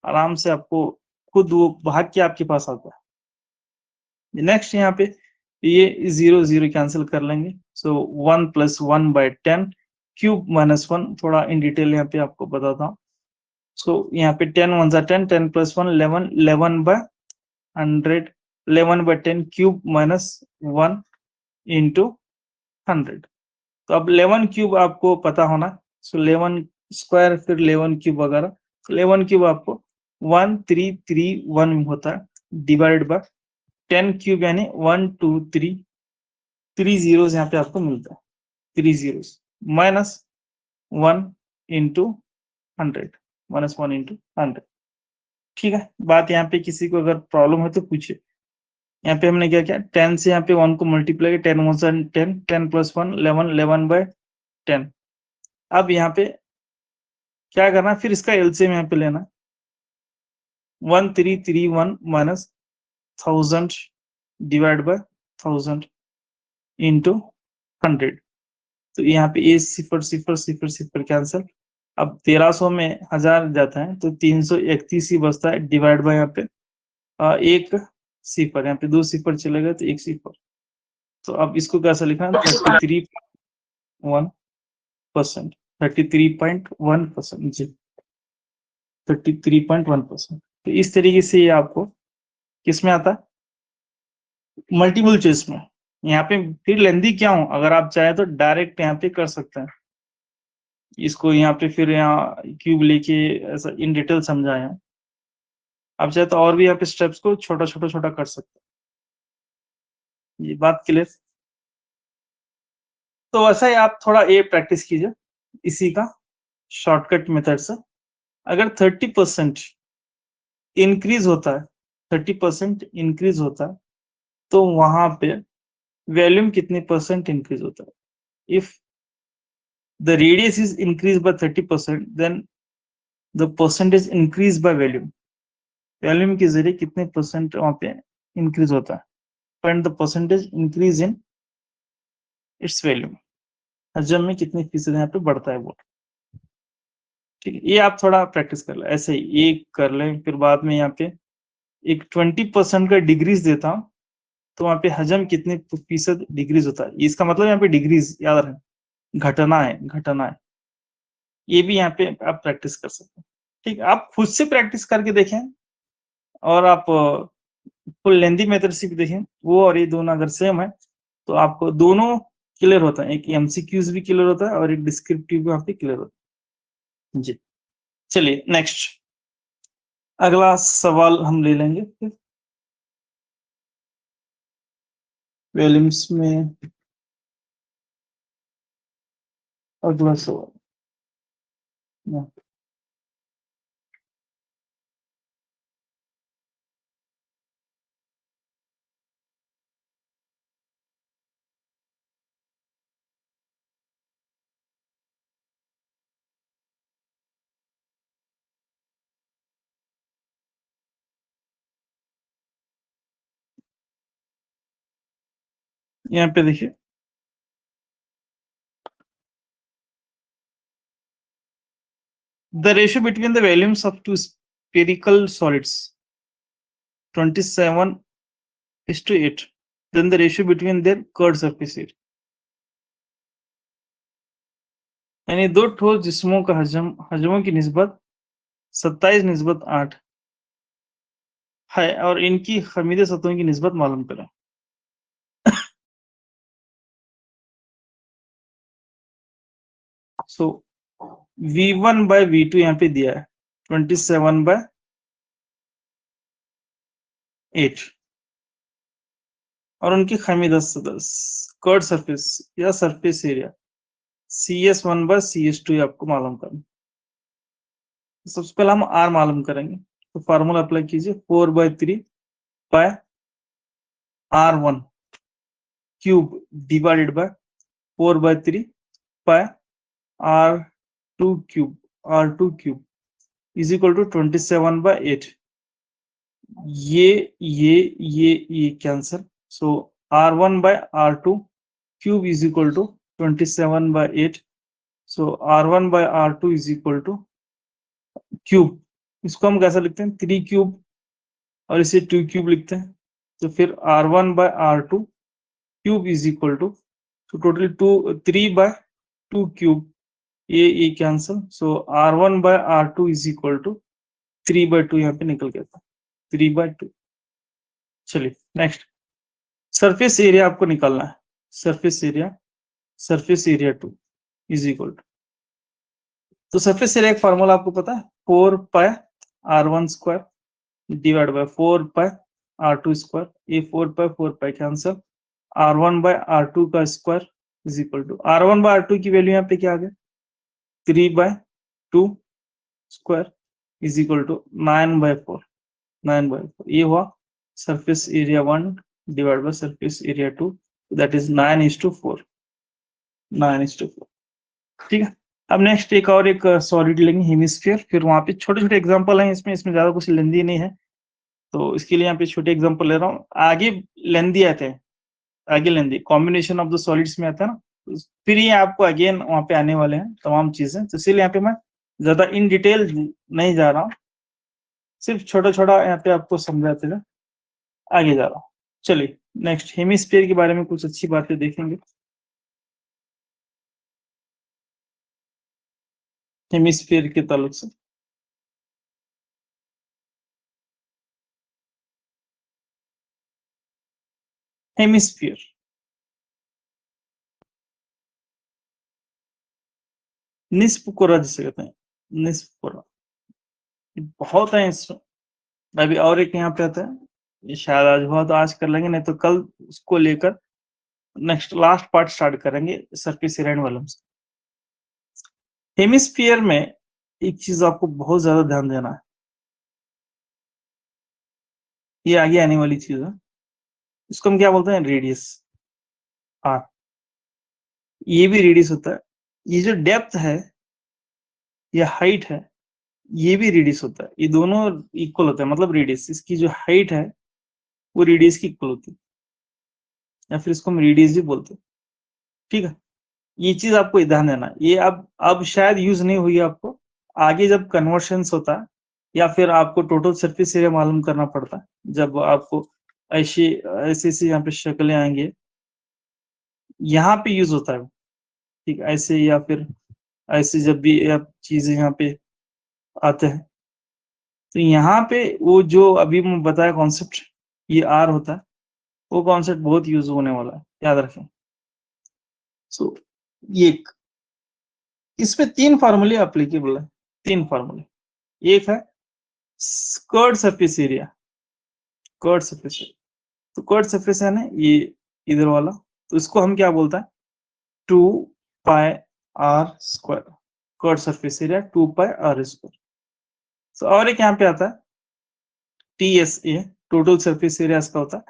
आराम से आपको खुद वो भाग के आपके पास आता है। नेक्स्ट यहाँ पे ये 0 0 कैंसिल कर लेंगे, सो 1 + 1/10 क्यूब -1, थोड़ा इन डिटेल यहाँ पे आपको बताता हूँ। सो यहाँ पे 10 1 10, 10 + 1 11, 11/100, 11/10 क्यूब -1 इंटू 100। तो अब 11 क्यूब आपको पता होना, सो 11 स्क्वायर फिर 11 क्यूब वगैरह, 11 क्यूब आपको 1331 होता है, डिवाइड बाय 10 क्यूब यानी 1 2 3, 3 zeros यहाँ पे आपको मिलता है, 3 zeros -1 इंटू 100, -1 इंटू 100, ठीक है। बात यहाँ पे किसी को अगर प्रॉब्लम है तो पूछिए। यहाँ पे हमने क्या किया, 10 से यहाँ पे 1 को मल्टीप्लाई, 10 1 10, 10 + 1 11, 11/10। अब यहाँ पे क्या करना, फिर इसका एलसीएम यहाँ पे लेना, 1331 माइनस 1000 डिवाइड बाय 1000 इंटू 100। तो यहाँ पे ये 0 0 0 0 कैंसिल। अब 1300 में 1000 जाता है तो 331 ही बचता है, डिवाइड बाय यहाँ पे 1 0, यहाँ पे 2 0 चले गए तो 1 0। तो अब इसको कैसा लिखना, 33 33.1%, 33.1% जी, 33.1%। तो इस तरीके से ये आपको किसमें आता है, मल्टीपल चॉइस में। यहाँ पे फिर लेंदी क्या हूं, अगर आप चाहे तो डायरेक्ट यहाँ पे कर सकते हैं इसको, यहाँ पे फिर यहाँ क्यूब लेके ऐसा इन डिटेल समझाया है। आप चाहे तो और भी यहाँ पे स्टेप्स को छोटा छोटा छोटा कर सकते हैं। ये बात क्लियर। तो ऐसा ही आप थोड़ा ये प्रैक्टिस कीजिए इसी का शॉर्टकट मेथड से। अगर 30% इंक्रीज होता है, 30% इंक्रीज होता है, तो वहां पे वॉल्यूम कितने परसेंट इंक्रीज होता है। If the radius is increase by 30%, then the percentage increase by volume. Volume के जरिए कितने परसेंट वहां पे इंक्रीज होता है, find the percentage increase in its volume. हजम में कितने फीसद यहाँ पे बढ़ता है वो। ठीक है, ये आप थोड़ा प्रैक्टिस कर लें, ऐसे ही एक कर लें, फिर बाद में यहाँ पे एक 20% का डिग्रीज देता हूँ, तो वहां पे हजम कितने फीसद डिग्रीज होता है। इसका मतलब यहाँ पे डिग्रीज याद रखें, घटना है, घटना है। ये भी यहाँ पे आप प्रैक्टिस कर सकते हैं। ठीक है, आप खुद से प्रैक्टिस करके देखें, और आप फुल लेंदी मेथड से भी देखें, वो और ये दोनों अगर सेम है तो आपको दोनों क्लियर होता है। एक एमसीक्यूज भी क्लियर होता है और एक डिस्क्रिप्टिव भी आपके क्लियर होता है जी। चलिए नेक्स्ट, अगला सवाल हम ले लेंगे फिर वॉल्यूम्स में। अगला सवाल, यहाँ पे देखिए, the ratio between the volumes of two spherical solids 27:8, then the ratio between their curved surface area। यानी दो ठोस जिस्मों का हजमों की निस्बत 27:8 है और इनकी खमीदे सतहों की निस्बत मालूम करें। सो V1 by V2 यहाँ पे दिया है 27/8 और उनकी खमीदा कर्ड सरफेस या सरफेस एरिया CS1/CS2 आपको मालूम करना। सबसे पहले हम R मालूम करेंगे, तो फार्मूला अप्लाई कीजिए 4/3 by R1 cube divided by 4/3 by R2 cube is equal to 27/8। ये cancel, so R1 by R2 cube is equal to 27/8। So R1 by R2 is equal to cube, इसको हम कैसा लिखते हैं 3 क्यूब और इसे 2 cube लिखते हैं। तो फिर R1 by R2 cube is equal to, तो टोटली 3/2 क्यूब, ये cancel. So R1 by R2 is equal to 3/2 यहाँ पे निकल गया था, 3/2। चलिए नेक्स्ट, सरफेस एरिया आपको निकालना है। Surface area 2 is equal to, तो सरफेस एरिया का फॉर्मूला आपको पता है 4πr1 square divide bye 4πr2 square. ये 4π कैंसल, R1 by R2 का square is equal to, R1 by R2 की वैल्यू यहाँ पे क्या आ गया 3/2 स्क्वायर इज इक्वल टू 9/4। ये हुआ surface area 1 divide by surface area 2, that is 9:4। ठीक है, अब नेक्स्ट एक सॉलिड लेंगे हेमिस्फीयर, फिर वहां पे छोटे छोटे एग्जांपल हैं इसमें ज्यादा कुछ लेंदी नहीं है, तो इसके लिए यहाँ पे छोटे एग्जांपल ले रहा हूँ। आगे लेंदी आते हैं, आगे लेंदी कॉम्बिनेशन ऑफ द सॉलिड्स में आता है ना, फिर ये आपको अगेन वहां पे आने वाले हैं तमाम चीजें, तो इसलिए यहाँ पे मैं ज्यादा इन डिटेल नहीं जा रहा हूँ, सिर्फ छोटा छोटा यहाँ पे आपको समझाते हुए आगे जा रहा हूँ। चलिए नेक्स्ट, हेमिस्फीयर के बारे में कुछ अच्छी बातें देखेंगे। हेमिस्फीयर के ताल्लुक से। हेमिस्फीयर निस्फ कोरा जिसे कहते हैं, निस्फ कोरा बहुत है इसमें। अभी और एक यहाँ पे आता है, ये शायद आज हुआ तो आज कर लेंगे, नहीं तो कल उसको लेकर नेक्स्ट लास्ट पार्ट स्टार्ट करेंगे surface area and volumes. Hemisphere में एक चीज आपको बहुत ज्यादा ध्यान देना है, ये आगे आने वाली चीज है, इसको हम क्या बोलते हैं, रेडियस आर। ये भी रेडियस होता है, ये जो डेप्थ है या हाइट है ये भी रेडियस होता है, ये दोनों इक्वल होता है, मतलब रेडियस इसकी जो हाइट है वो रेडियस की इक्वल होती है, या फिर इसको हम रेडियस भी बोलते हैं। ठीक है, ये चीज आपको ध्यान देना है, ये अब शायद यूज नहीं हुई आपको, आगे जब कन्वर्शंस होता है या फिर आपको टोटल सरफेस एरिया मालूम करना पड़ता है, जब आपको ऐसी ऐसी यहाँ पे शक्लें आएंगे, यहाँ पे यूज होता है। ठीक, ऐसे या फिर ऐसे जब भी आप चीजें यहाँ पे आते हैं, तो यहाँ पे वो जो अभी मैं बताया कॉन्सेप्ट, ये आर होता है, वो कॉन्सेप्ट बहुत यूज होने वाला है, याद रखें। सो ये इसमें 3 फार्मूले एप्लीकेबल है, 3 फार्मूले। एक है curd surface area, curd surface area, तो कर्ड सरफेस है ना ये इधर वाला, तो इसको हम क्या बोलते हैं, 2 pi are square, curved surface area 2 pi are square. तो और एक यहाँ पे आता है TSA, टोटल सरफेस एरिया इसका होता है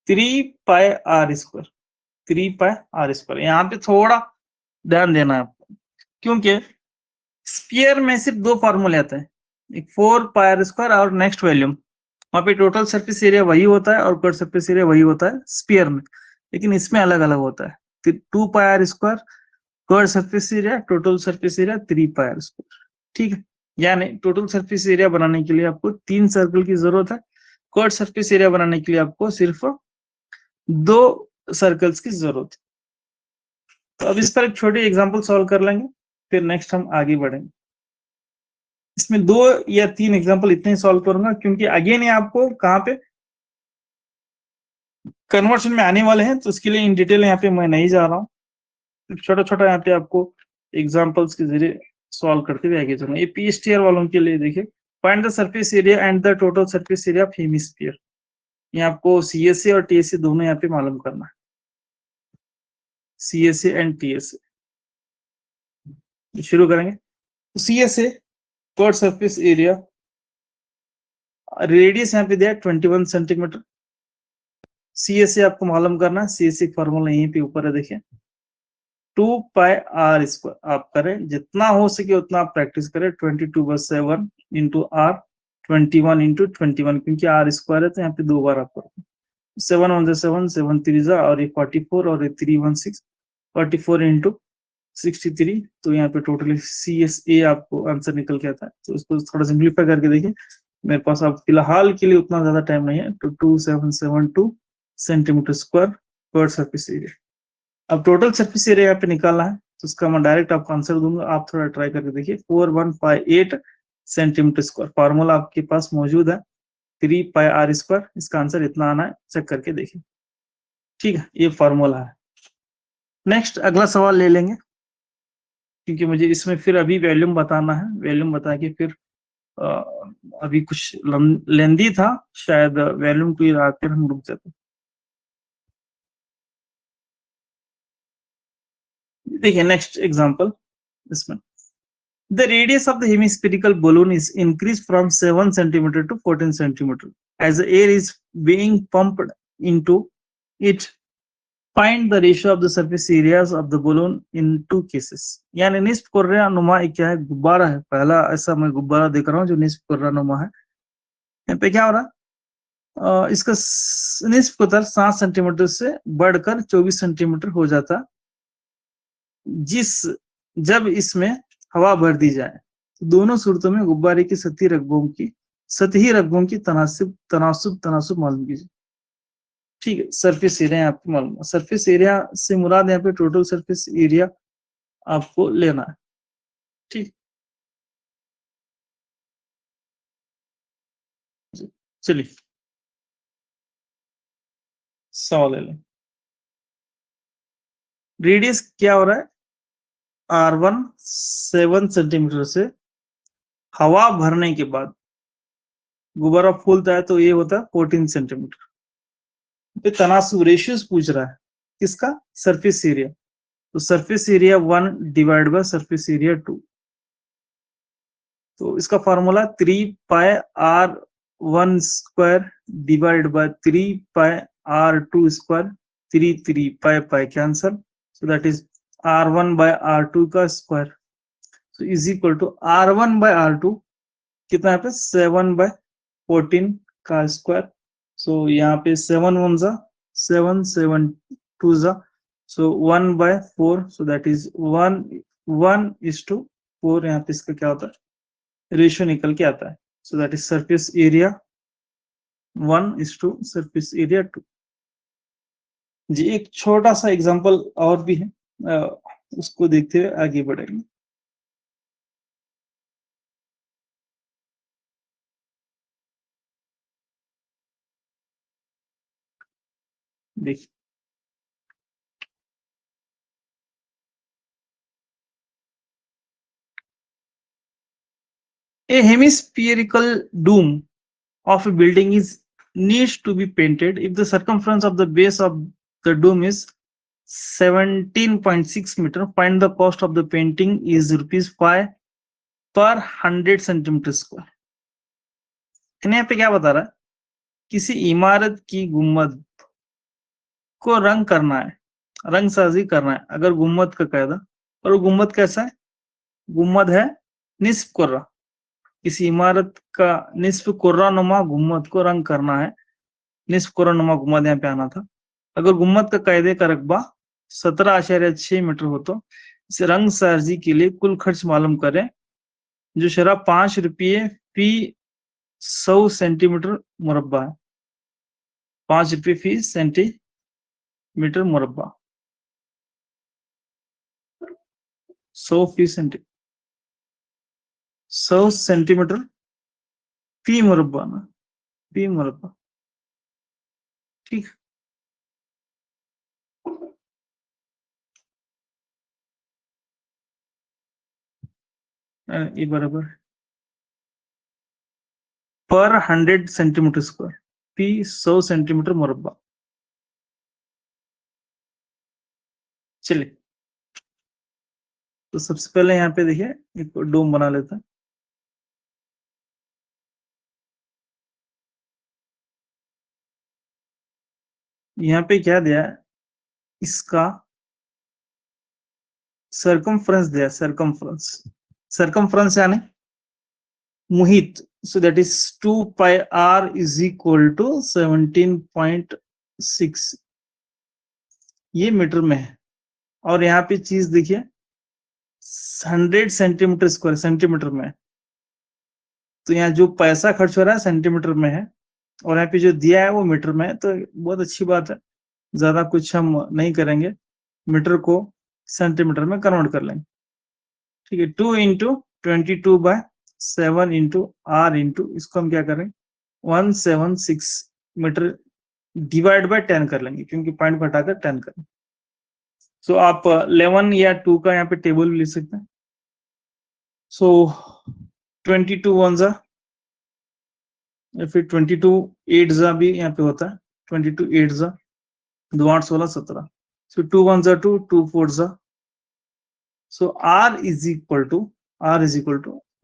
3 pi are square, 3 pi are square. यहाँ पे थोड़ा ध्यान देना है आपको, क्योंकि स्फीयर में सिर्फ 2 फार्मूले आते हैं, एक 4 पाई आर स्क्वायर और नेक्स्ट वॉल्यूम, वहां पे टोटल सरफेस एरिया वही होता है और कर्व सरफेस एरिया वही होता है स्फीयर में, लेकिन इसमें अलग अलग होता है। 2 pi are square curve surface area, total surface area 3 pi are square. ठीक है, यानी टोटल सरफेस एरिया बनाने के लिए आपको 3 सर्कल की जरूरत है, कर्व सरफेस एरिया बनाने के लिए आपको सिर्फ 2 सर्कल्स की जरूरत है। तो अब इस पर एक छोटी एग्जांपल सॉल्व कर लेंगे, फिर नेक्स्ट हम आगे बढ़ेंगे। इसमें 2 या 3 एग्जांपल इतने ही सॉल्व करूंगा, क्योंकि अगेन ये आपको कहाँ पे कन्वर्शन में आने वाले हैं, तो उसके लिए इन डिटेल यहाँ पे मैं नहीं जा रहा हूँ, छोटा छोटा यहाँ पे आपको एग्जांपल्स के जरिए सॉल्व करते हुए आगे चलूंगा। ये PSTR वालों के लिए देखिए, find the surface area and the total surface area of hemisphere. ये आपको CSA और TSA दोनों यहाँ पे मालूम करना है, CSA एंड TSA। शुरू करेंगे, तो CSA curve surface area, radius यहाँ पे दिया 21 सेंटीमीटर। CSA आपको मालूम करना है, CSA फॉर्मूला यहीं पे ऊपर है, देखिए 2 पाई आर स्क्वायर। आप करें जितना हो सके उतना आप प्रैक्टिस करें, 22/7 इंटू आर, 21 इंटू 21, क्योंकि आर स्क्वायर है तो यहाँ पे 2 बार आप करो, 7 1 7 7 3 और ये 44 और ये 3 1 6, 44 इंटू 63, तो यहाँ पे टोटली CSA आपको आंसर निकल के आता है। तो इसको थोड़ा सिंप्लीफाई करके देखिए, मेरे पास अब फिलहाल के लिए उतना ज्यादा टाइम नहीं है, तो 2772 सेंटीमीटर स्क्वायर पर सरफेस एरिया। अब टोटल सरफेस एरिया यहाँ पे निकालना है, तो उसका मैं डायरेक्ट आपको आंसर दूंगा, आप थोड़ा ट्राई करके देखिए। 4158 सेंटीमीटर स्क्वायर, फॉर्मूला आपके पास मौजूद है 3 पाई आर स्क्वायर, इसका आंसर इतना आना है, चेक करके देखिए। ठीक है, ये फॉर्मूला है। नेक्स्ट अगला सवाल ले लेंगे, क्योंकि मुझे इसमें फिर अभी वॉल्यूम बताना है, वॉल्यूम बता के फिर अभी कुछ लेंदी था शायद, वॉल्यूम को आकर हम रुक जाते। देखिए नेक्स्ट एग्जांपल, इसमें the radius of the hemispherical balloon is increased from 7 centimeter to 14 centimeter as the air is being pumped into it. Find the ratio of the surface areas of the balloon in 2 cases. यानी निस्फ कुर्रा नुमा क्या है, गुब्बारा है, पहला ऐसा मैं गुब्बारा देख रहा हूँ जो निस्फ कुर्रा नुमा है। यहाँ पे क्या हो रहा है, इसका निस्फ कुतर 7 सेंटीमीटर से बढ़कर 24 सेंटीमीटर हो जाता, जब इसमें हवा भर दी जाए। तो दोनों सूरतों में गुब्बारे की सतही रकबों की तनासुब मालूम कीजिए। ठीक है, सरफेस एरिया आपको मालूम है, सरफेस एरिया से मुराद यहाँ पे टोटल सरफेस एरिया आपको लेना है। ठीक, चलिए 100 ले लें। रेडियस क्या हो रहा है, R1 7 सेंटीमीटर से हवा भरने के बाद गुब्बारा फूलता है तो ये होता है 14 सेंटीमीटर। तो तनासुब रेशियोस पूछ रहा है किसका, सरफेस एरिया। तो surface area 1 divide by surface area 2। तो इसका formula 3 pi R1 square divide by 3 pi R2 square, 3 pi pi cancel, so that is R1 by R2 का स्क्वायर। तो is equal to R1 by R2 कितना है पे 7 bye 14 का square. सो यहाँ पे 7 1 जा 7, 7 2 जा, सो 1 बाय 4, सो दैट इज 1:4। यहाँ पे इसका क्या होता है, रेशियो निकल के आता है। So that is surface area 1:, surface area 2। जी एक छोटा सा एग्जांपल और भी है, उसको देखते हुए आगे बढ़ेंगे। देखिए a hemispherical dome of a building is needs to be painted if the circumference of the base of the dome is 17.6 meter. Find the cost of the painting is ₹5 per 100 centimetre square. यहाँ पे क्या बता रहा है, किसी इमारत की गुम्बद को रंग करना है, रंग साजी करना है अगर गुम्बद का कायदा, और वो गुम्बद कैसा है, गुम्बद है निस्फ कुर्रा। किसी इमारत का निस्फ कुर्रा नुमा गुम्बद को रंग करना है, निस्फ कुर्रा नुमा गुम्बद यहाँ पे आना था। अगर गुम्बद का कायदे का रकबा 17.6 मीटर हो तो इस रंग साजी के लिए कुल खर्च मालूम करें, जो शराब ₹5 फी 100 सेंटीमीटर मुरब्बा है। ₹5 फी सेंटीमीटर मुरब्बा, 100 फी 100 सेंटीमीटर फी मुरब्बा ना, फी मुरब्बा, ठीक। ये बराबर पर 100 सेंटीमीटर स्क्वायर फी 100 सेंटीमीटर मुरब्बा। चलिए तो सबसे पहले यहाँ पे देखिए एक डोम बना लेता है। यहाँ पे क्या दिया है, इसका सर्कमफ्रेंस दिया, सर्कमफ्रेंस, सर्कमफ्रेंस यानी मुहित। So that is 2 pi R is equal to 17.6, ये मीटर में है। और यहाँ पे चीज देखिए 100 सेंटीमीटर स्क्वायर सेंटीमीटर में है, तो यहाँ जो पैसा खर्च हो रहा है सेंटीमीटर में है, और यहाँ पे जो दिया है वो मीटर में है। तो बहुत अच्छी बात है, ज्यादा कुछ हम नहीं करेंगे, मीटर को सेंटीमीटर में कन्वर्ट कर लेंगे, ठीक है। 2 × 22/7 × R इंटू इसको हम क्या करें 176 मीटर डिवाइड बाय 10 कर लेंगे, क्योंकि पॉइंट को हटाकर 10 करें। सो आप 11 या 2 का यहाँ पे टेबल भी लिख सकते हैं। सो 22 1 जा, या फिर 22 8 जा भी यहाँ पे होता है, 22 8 जा, 2 8 16 17। सो 2 1 जा 2, 2 4 जा। So R is equal to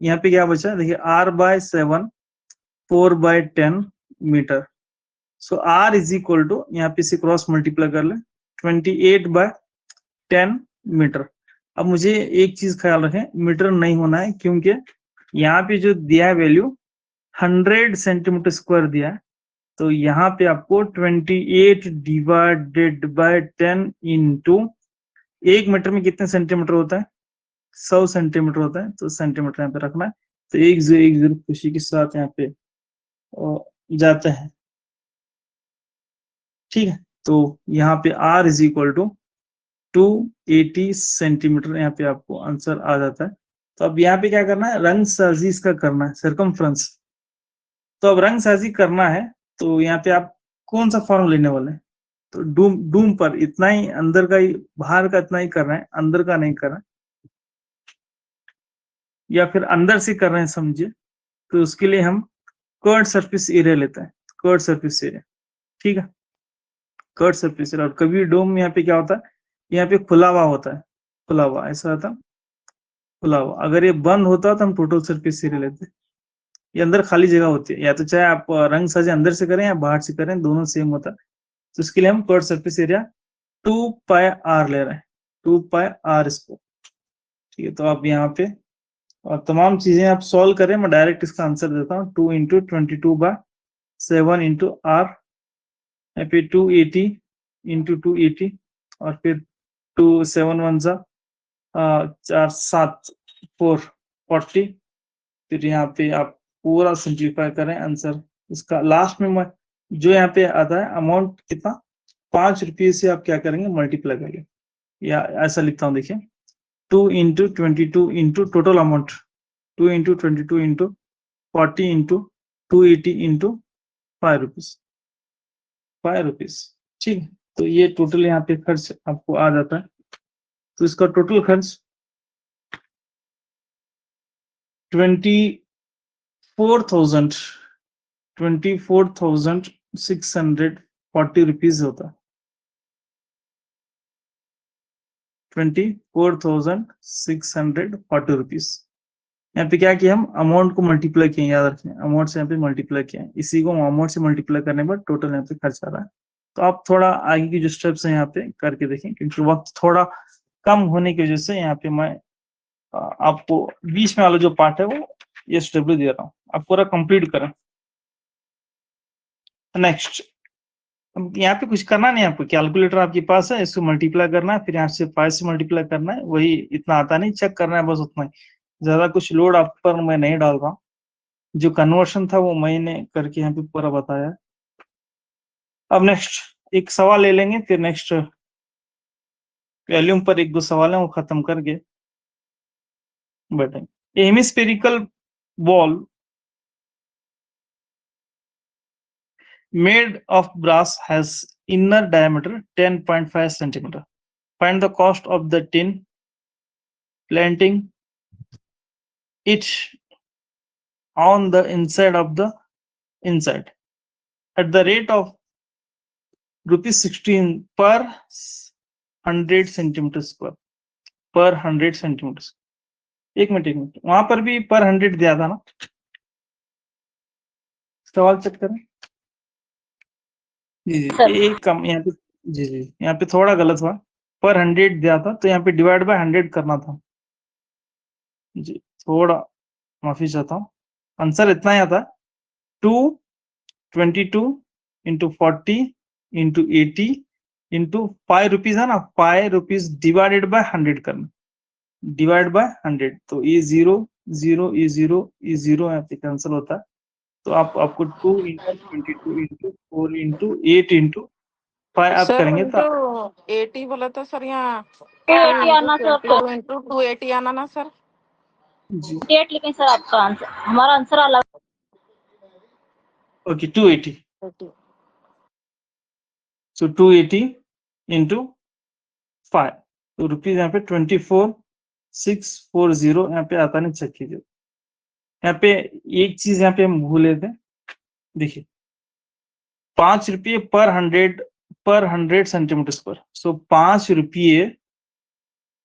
यहाँ पे क्या बचा, देखिए R/7 4/10 metre. So R is equal to यहाँ पे से क्रॉस मल्टीप्लाई कर ले 28/10 मीटर। अब मुझे एक चीज ख्याल रखें, मीटर नहीं होना है, क्योंकि यहाँ पे जो दिया है वैल्यू 100 सेंटीमीटर स्क्वायर दिया है, तो यहाँ पे आपको 28 डिवाइडेड बाय 10 इंटू 1 मीटर में कितने सेंटीमीटर होता है, 100 सेंटीमीटर होता है, तो सेंटीमीटर यहाँ पे रखना है। तो 1 खुशी के साथ यहाँ पे जाते हैं, ठीक है। तो यहाँ पे R is equal to 280 centimetre यहाँ पे आपको आंसर आ जाता है। तो अब यहाँ पे क्या करना है, रंग साजी इसका करना है, सर्कमफ्रेंस। तो अब रंग साजी करना है, तो यहाँ पे आप कौन सा फॉर्म लेने वाले हैं? तो डूम पर इतना ही अंदर का ही, बाहर का इतना ही कर रहे हैं, अंदर का नहीं कर रहे हैं, या फिर अंदर से कर रहे हैं समझिए, तो उसके लिए हम कर्ड सरफेस एरिया लेते हैं, कर्ड सरफेस एरिया, ठीक है, कर्ड सरफेस एरिया। और कभी डोम यहाँ पे क्या होता है, यहाँ पे खुला हुआ होता है, खुला हुआ ऐसा होता है, खुला हुआ। अगर ये बंद होता तो हम टोटल सरफेस एरिया लेते। ये अंदर खाली जगह होती है, या तो चाहे आप रंग साजे अंदर से करें या बाहर से करें, दोनों सेम होता है। तो इसके लिए हम कर्ड सरफेस एरिया 2πr ले रहे हैं, 2πr स्क्वायर, ठीक है। तो आप यहाँ पे और तमाम चीजें आप सॉल्व करें, मैं डायरेक्ट इसका आंसर देता हूँ। 2 इंटू 22/7 इंटू आर, यहाँ पे 280 इंटू 280, और फिर 2 7 1 जा 4 7 4 40। फिर यहाँ पे आप पूरा सिंप्लीफाई करें आंसर इसका। लास्ट में मैं जो यहाँ पे आता है अमाउंट कितना, 5 रुपये से आप क्या करेंगे, मल्टीप्लाई करेंगे, या ऐसा लिखता हूँ देखिए, 2 into 22 into total amount, 2 into 22 into 40 into 280 into 5 rupees, 5 rupees, ठीक है। तो ये टोटल यहाँ पे खर्च आपको आ जाता है। तो इसका टोटल खर्च 24,640 रुपीज होता है, 24,640 रुपीज। यहाँ पे क्या किया, हम अमाउंट को मल्टीप्लाई किए, याद रखें अमाउंट से यहाँ पे मल्टीप्लाई किया है, इसी को अमाउंट से मल्टीप्लाई करने पर टोटल यहाँ पे खर्च आ रहा है। तो आप थोड़ा आगे की जो स्टेप्स हैं यहाँ पे करके देखें, क्योंकि वक्त थोड़ा कम होने की वजह से यहाँ पे मैं आपको बीच में वाला जो पार्ट है वो SW दे रहा हूँ, आप पूरा कंप्लीट करें। नेक्स्ट, यहाँ पे कुछ करना नहीं, आपको कैलकुलेटर आपके पास है, इसको मल्टीप्लाई करना है, फिर यहाँ से 5 से मल्टीप्लाई करना है, वही इतना आता नहीं, चेक करना है बस उतना ही, ज्यादा कुछ लोड आप पर मैं नहीं डाल रहा हूँ। जो कन्वर्शन था वो मैंने करके यहाँ पे पूरा बताया। अब नेक्स्ट एक सवाल ले लेंगे, फिर नेक्स्ट वॉल्यूम पर एक दो सवाल है वो खत्म करके बैठेंगे। Hemispherical ball made of brass has inner diameter 10.5 centimeter. Find the cost of the tin planting it on the inside of the inside at the rate of ₹16 per 100 centimeter square, per 100 centimeters। एक minute, वहां पर भी पर 100 दिया था ना, सवाल check करें। जी एक कम यहाँ पे, जी यहाँ पे थोड़ा गलत हुआ, पर 100 दिया था तो यहाँ पे डिवाइड बाय 100 करना था जी, थोड़ा माफी चाहता हूँ। आंसर इतना ही आता है, 222 इंटू 40 इंटू 80 इंटू 5 रुपीज है ना, 5 रुपीज डिवाइडेड बाय 100 करना, डिवाइड बाय 100। तो ये 0 0 ये 0 ये 0 यहाँ पे कैंसिल होता है। तो आपको 2 इंटू 22 इंटू 4 इंटू 8 इंटू 5 आप सर करेंगे तो 80 बोला था सर, यहाँ 280 आना सर, तो 2 इंटू 280 आना ना सर जी, 8 लिखें सर, आपका आंसर, हमारा आंसर अलग। ओके 280, सो 280 इंटू 5, तो रुपीज यहाँ पे 24,640 यहाँ पे आता नहीं, चेक कीजिए। यहाँ पे एक चीज यहाँ पे हम भूले थे, देखिए 5 रुपये पर 100 सेंटीमीटर स्क्वायर, सो 5 रुपये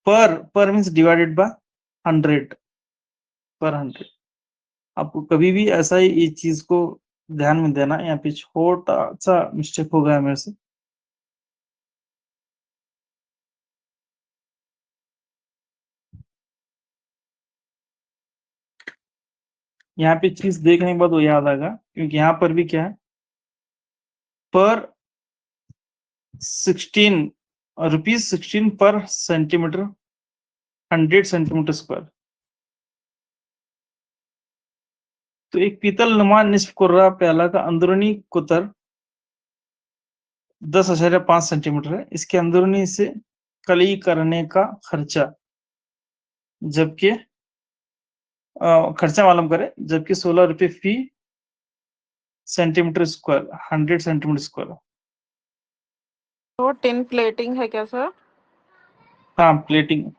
पर मीन्स डिवाइडेड बाय 100 पर 100। आपको कभी भी ऐसा ही इस चीज को ध्यान में देना, यहाँ पे छोटा सा मिस्टेक हो गया मेरे से। यहाँ पे चीज देखने के बाद वो याद आएगा, क्योंकि यहाँ पर भी क्या है, पर 16 ₹16 पर सेंटीमीटर 100 सेंटीमीटर स्क्वायर। तो एक पीतल नुमा निस्फ कुर्रा प्याला का अंदरूनी कुतर 10.5 सेंटीमीटर है, इसके अंदरूनी से कली करने का खर्चा, जबकि खर्चा मालूम करें, जबकि 16 रुपये फी सेंटीमीटर स्क्वायर, 100 सेंटीमीटर स्क्वायर। तो टिन प्लेटिंग है क्या सर? हाँ, प्लेटिंग।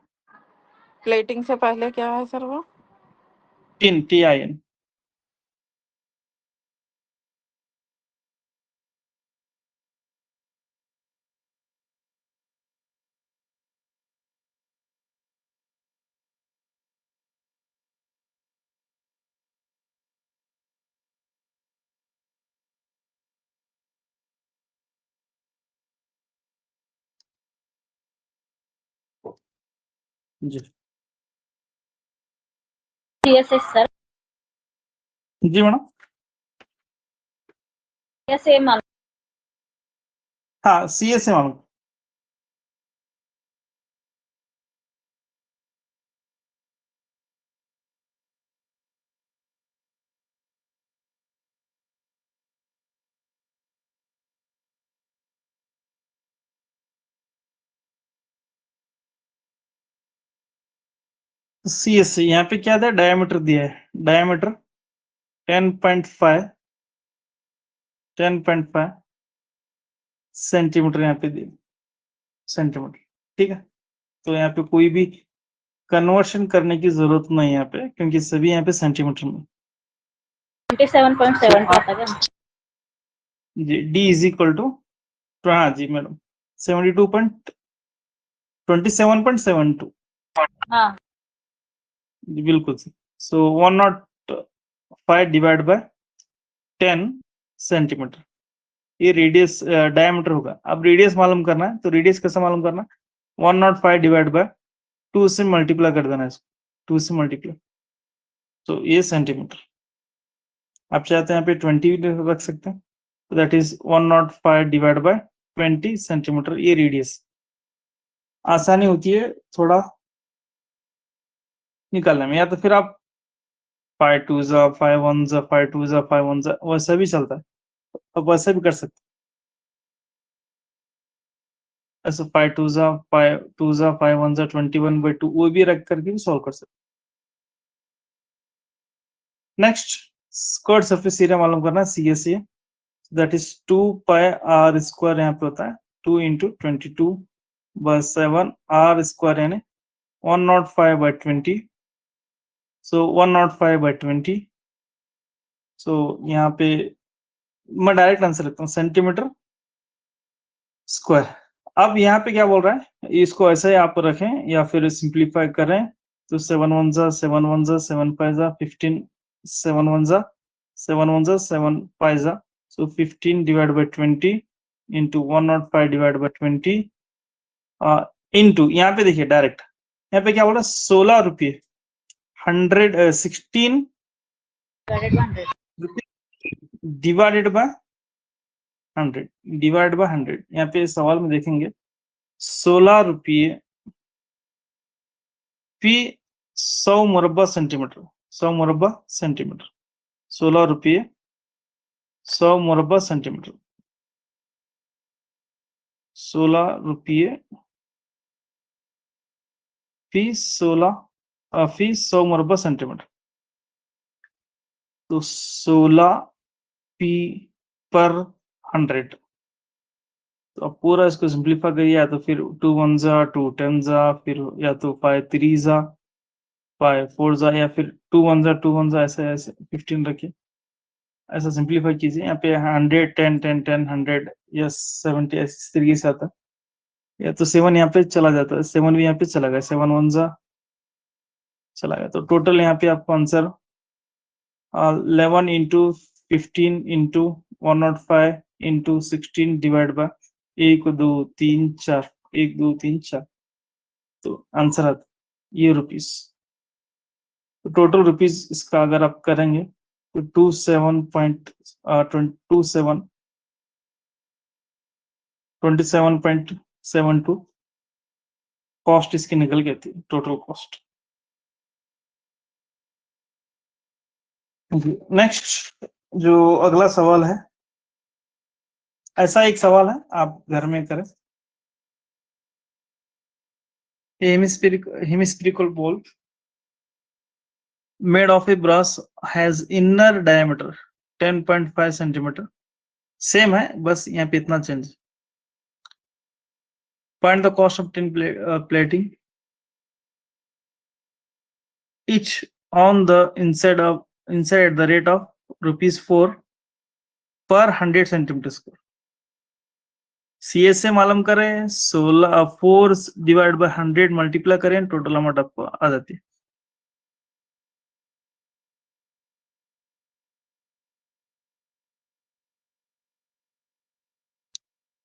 प्लेटिंग से पहले क्या है सर वो? Tin, TIN। जी CSS सर, जी मैडम। या सेम मालूम? हाँ, CS से मालूम। CS से यहाँ पे क्या था, डायमीटर दिया है, डायमीटर 10.5 सेंटीमीटर यहाँ पे दिया, सेंटीमीटर। ठीक है, तो यहाँ पे कोई भी कन्वर्शन करने की जरूरत नहीं है यहाँ पे, क्योंकि सभी यहाँ पे सेंटीमीटर में। 27.7 का आता क्या? जी, D इज इक्वल टू, हाँ जी मैडम, 27.72। हाँ, जी बिल्कुल सही। सो 105 डिवाइड बाय 10 सेंटीमीटर, ये रेडियस डायमीटर होगा। अब रेडियस मालूम करना है, तो रेडियस कैसे मालूम करना, 105 डिवाइड बाय 2 से मल्टीप्लाई कर देना है इसको, 2 से मल्टीप्लाई, तो ये सेंटीमीटर। आप चाहते हैं यहाँ पे 20 रख सकते हैं, तो that is 105 divide by 20 centimetre, ये रेडियस। आसानी होती है थोड़ा निकालने में, या तो फिर आप 5 2 जा 5 1 जा 5 2 जा 5 1 जा, वैसा भी चलता है, अब वैसा भी कर सकते हैं। ऐसा 5 2 जा 5 2 जा 5 1 जा 21/2, वो भी रख करके भी सॉल्व कर सकते हैं। नेक्स्ट, स्क्वायर सरफेस एरिया मालूम करना है, CSA, that is 2 pi r square, यहाँ पे होता है 2 इंटू 22/7 r स्क्वायर, यानी 105/20, सो 105/20। सो यहाँ पे मैं डायरेक्ट आंसर लिखता हूँ, सेंटीमीटर स्क्वायर। अब यहाँ पे क्या बोल रहा है, इसको ऐसे ही आप रखें या फिर सिंप्लीफाई करें, तो 7 1 जा 7 1 जा 7 5 जा 15, 7 1 जा 7 1 जा 7 5 जा, सो 15 divide by 20 into 105 divide by 20 into, यहाँ पे देखिए डायरेक्ट, यहाँ पे क्या बोला, 16 रुपये 16 डिवाइडेड बाय 100, डिवाइड बाय 100। यहाँ पे सवाल में देखेंगे 16 रुपये फी 100 मुरब्बा सेंटीमीटर, 100 मुरब्बा सेंटीमीटर, 16 रुपये 100 मुरब्बा सेंटीमीटर, 16 रुपये फी 100 मुरब्बा सेंटीमीटर, तो 16 पी पर 100। तो अब पूरा इसको सिंप्लीफाई करिए, या तो फिर 2 1 जा 2 10 जा, फिर या तो 5 3 जा 5 4 जा, या फिर 2 1 जा 2 1 जा, ऐसे ऐसे 15 रखिए, ऐसा सिंप्लीफाई कीजिए। यहाँ पे 100 10 10 10 100 या 70 इस तरीके से आता है, या तो 7 यहाँ पे चला जाता है, 7 भी यहाँ पे चला गया, 7 1 जा चला गया, तो टोटल यहाँ पे आपको answer 11 into 15 into 105 into 16 divide by 1 2 3 4, 1 2 3 4, तो आंसर आता ये रुपीस। तो टोटल रुपीस इसका अगर आप करेंगे तो 27.72 कॉस्ट इसकी निकल गई थी, टोटल कॉस्ट। नेक्स्ट जो अगला सवाल है, ऐसा एक सवाल है, आप घर में करें। Hemispherical ball made of a brass has inner diameter 10.5 centimetre same है, बस यहाँ पे इतना change. Find the cost of tin plating each on the inside at the rate of ₹4 per 100 centimetre square. CSA मालूम करें, 4 डिवाइड बाय 100 मल्टीप्लाई करें, total amount आपको आ जाती है।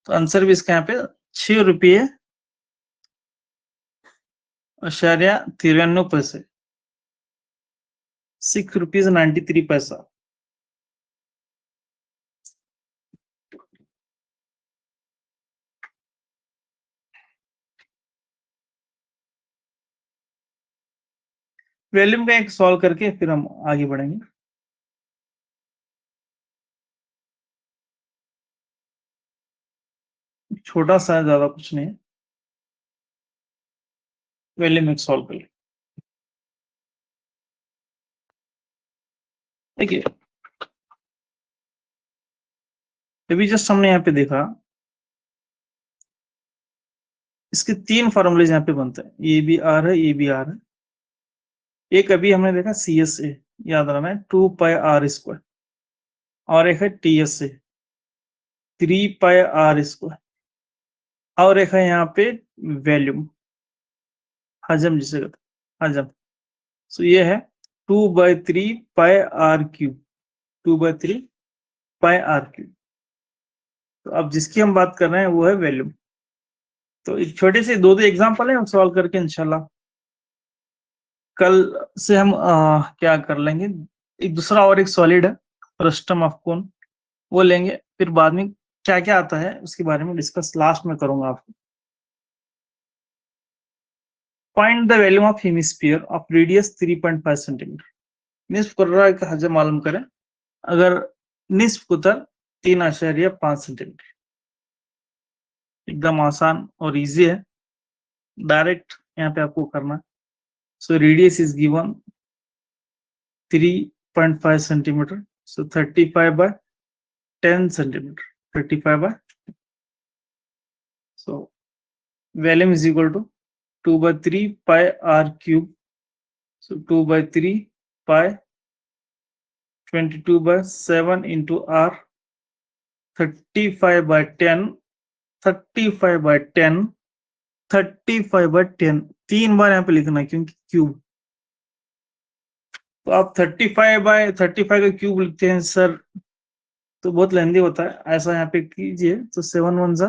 तो आंसर भी इसका यहाँ पे ₹6.93, ₹6.93। वॉल्यूम का एक सॉल्व करके फिर हम आगे बढ़ेंगे। छोटा सा, ज्यादा कुछ नहीं है। वॉल्यूम एक सॉल्व कर ले। देखिए अभी जस्ट हमने यहाँ पे देखा, इसके 3 फॉर्मूले यहाँ पे बनते हैं, ये भी आर है, ये भी आर है। एक अभी हमने देखा CSA, याद रखना है 2πr², और एक है TSA 3πr², और एक है यहाँ पे वॉल्यूम, हजम जिसे कहते हैं, हजम। सो ये है 2/3πr³, 2/3πr³। तो अब जिसकी हम बात कर रहे हैं वो है वॉल्यूम। तो एक छोटे से 2 एग्जांपल है, हम सॉल्व करके इंशाल्लाह कल से हम क्या कर लेंगे, एक दूसरा और एक सॉलिड है फ्रस्टम ऑफ कोन, वो लेंगे। फिर बाद में क्या क्या आता है उसके बारे में डिस्कस लास्ट में करूंगा आपको। Find the volume of hemisphere of radius 3.5 centimetre. निस्फ कुर्रा का हजम मालूम करें अगर निस्फ कुतर 3.5 सेंटीमीटर। एकदम आसान और इजी है, डायरेक्ट यहाँ पे आपको करना है। So radius is given 3.5 centimetre, so 35/10 centimetre, 35/, so volume is equal to 2/3πr³, so 2/3π 22/7 into r, 35/10, 35/10, 35/10 3 बार यहाँ पे लिखना है क्योंकि क्यूब। तो आप 35/35 का क्यूब लिखते हैं सर तो बहुत लेंदी होता है, ऐसा यहाँ पे कीजिए। तो 7 1 जा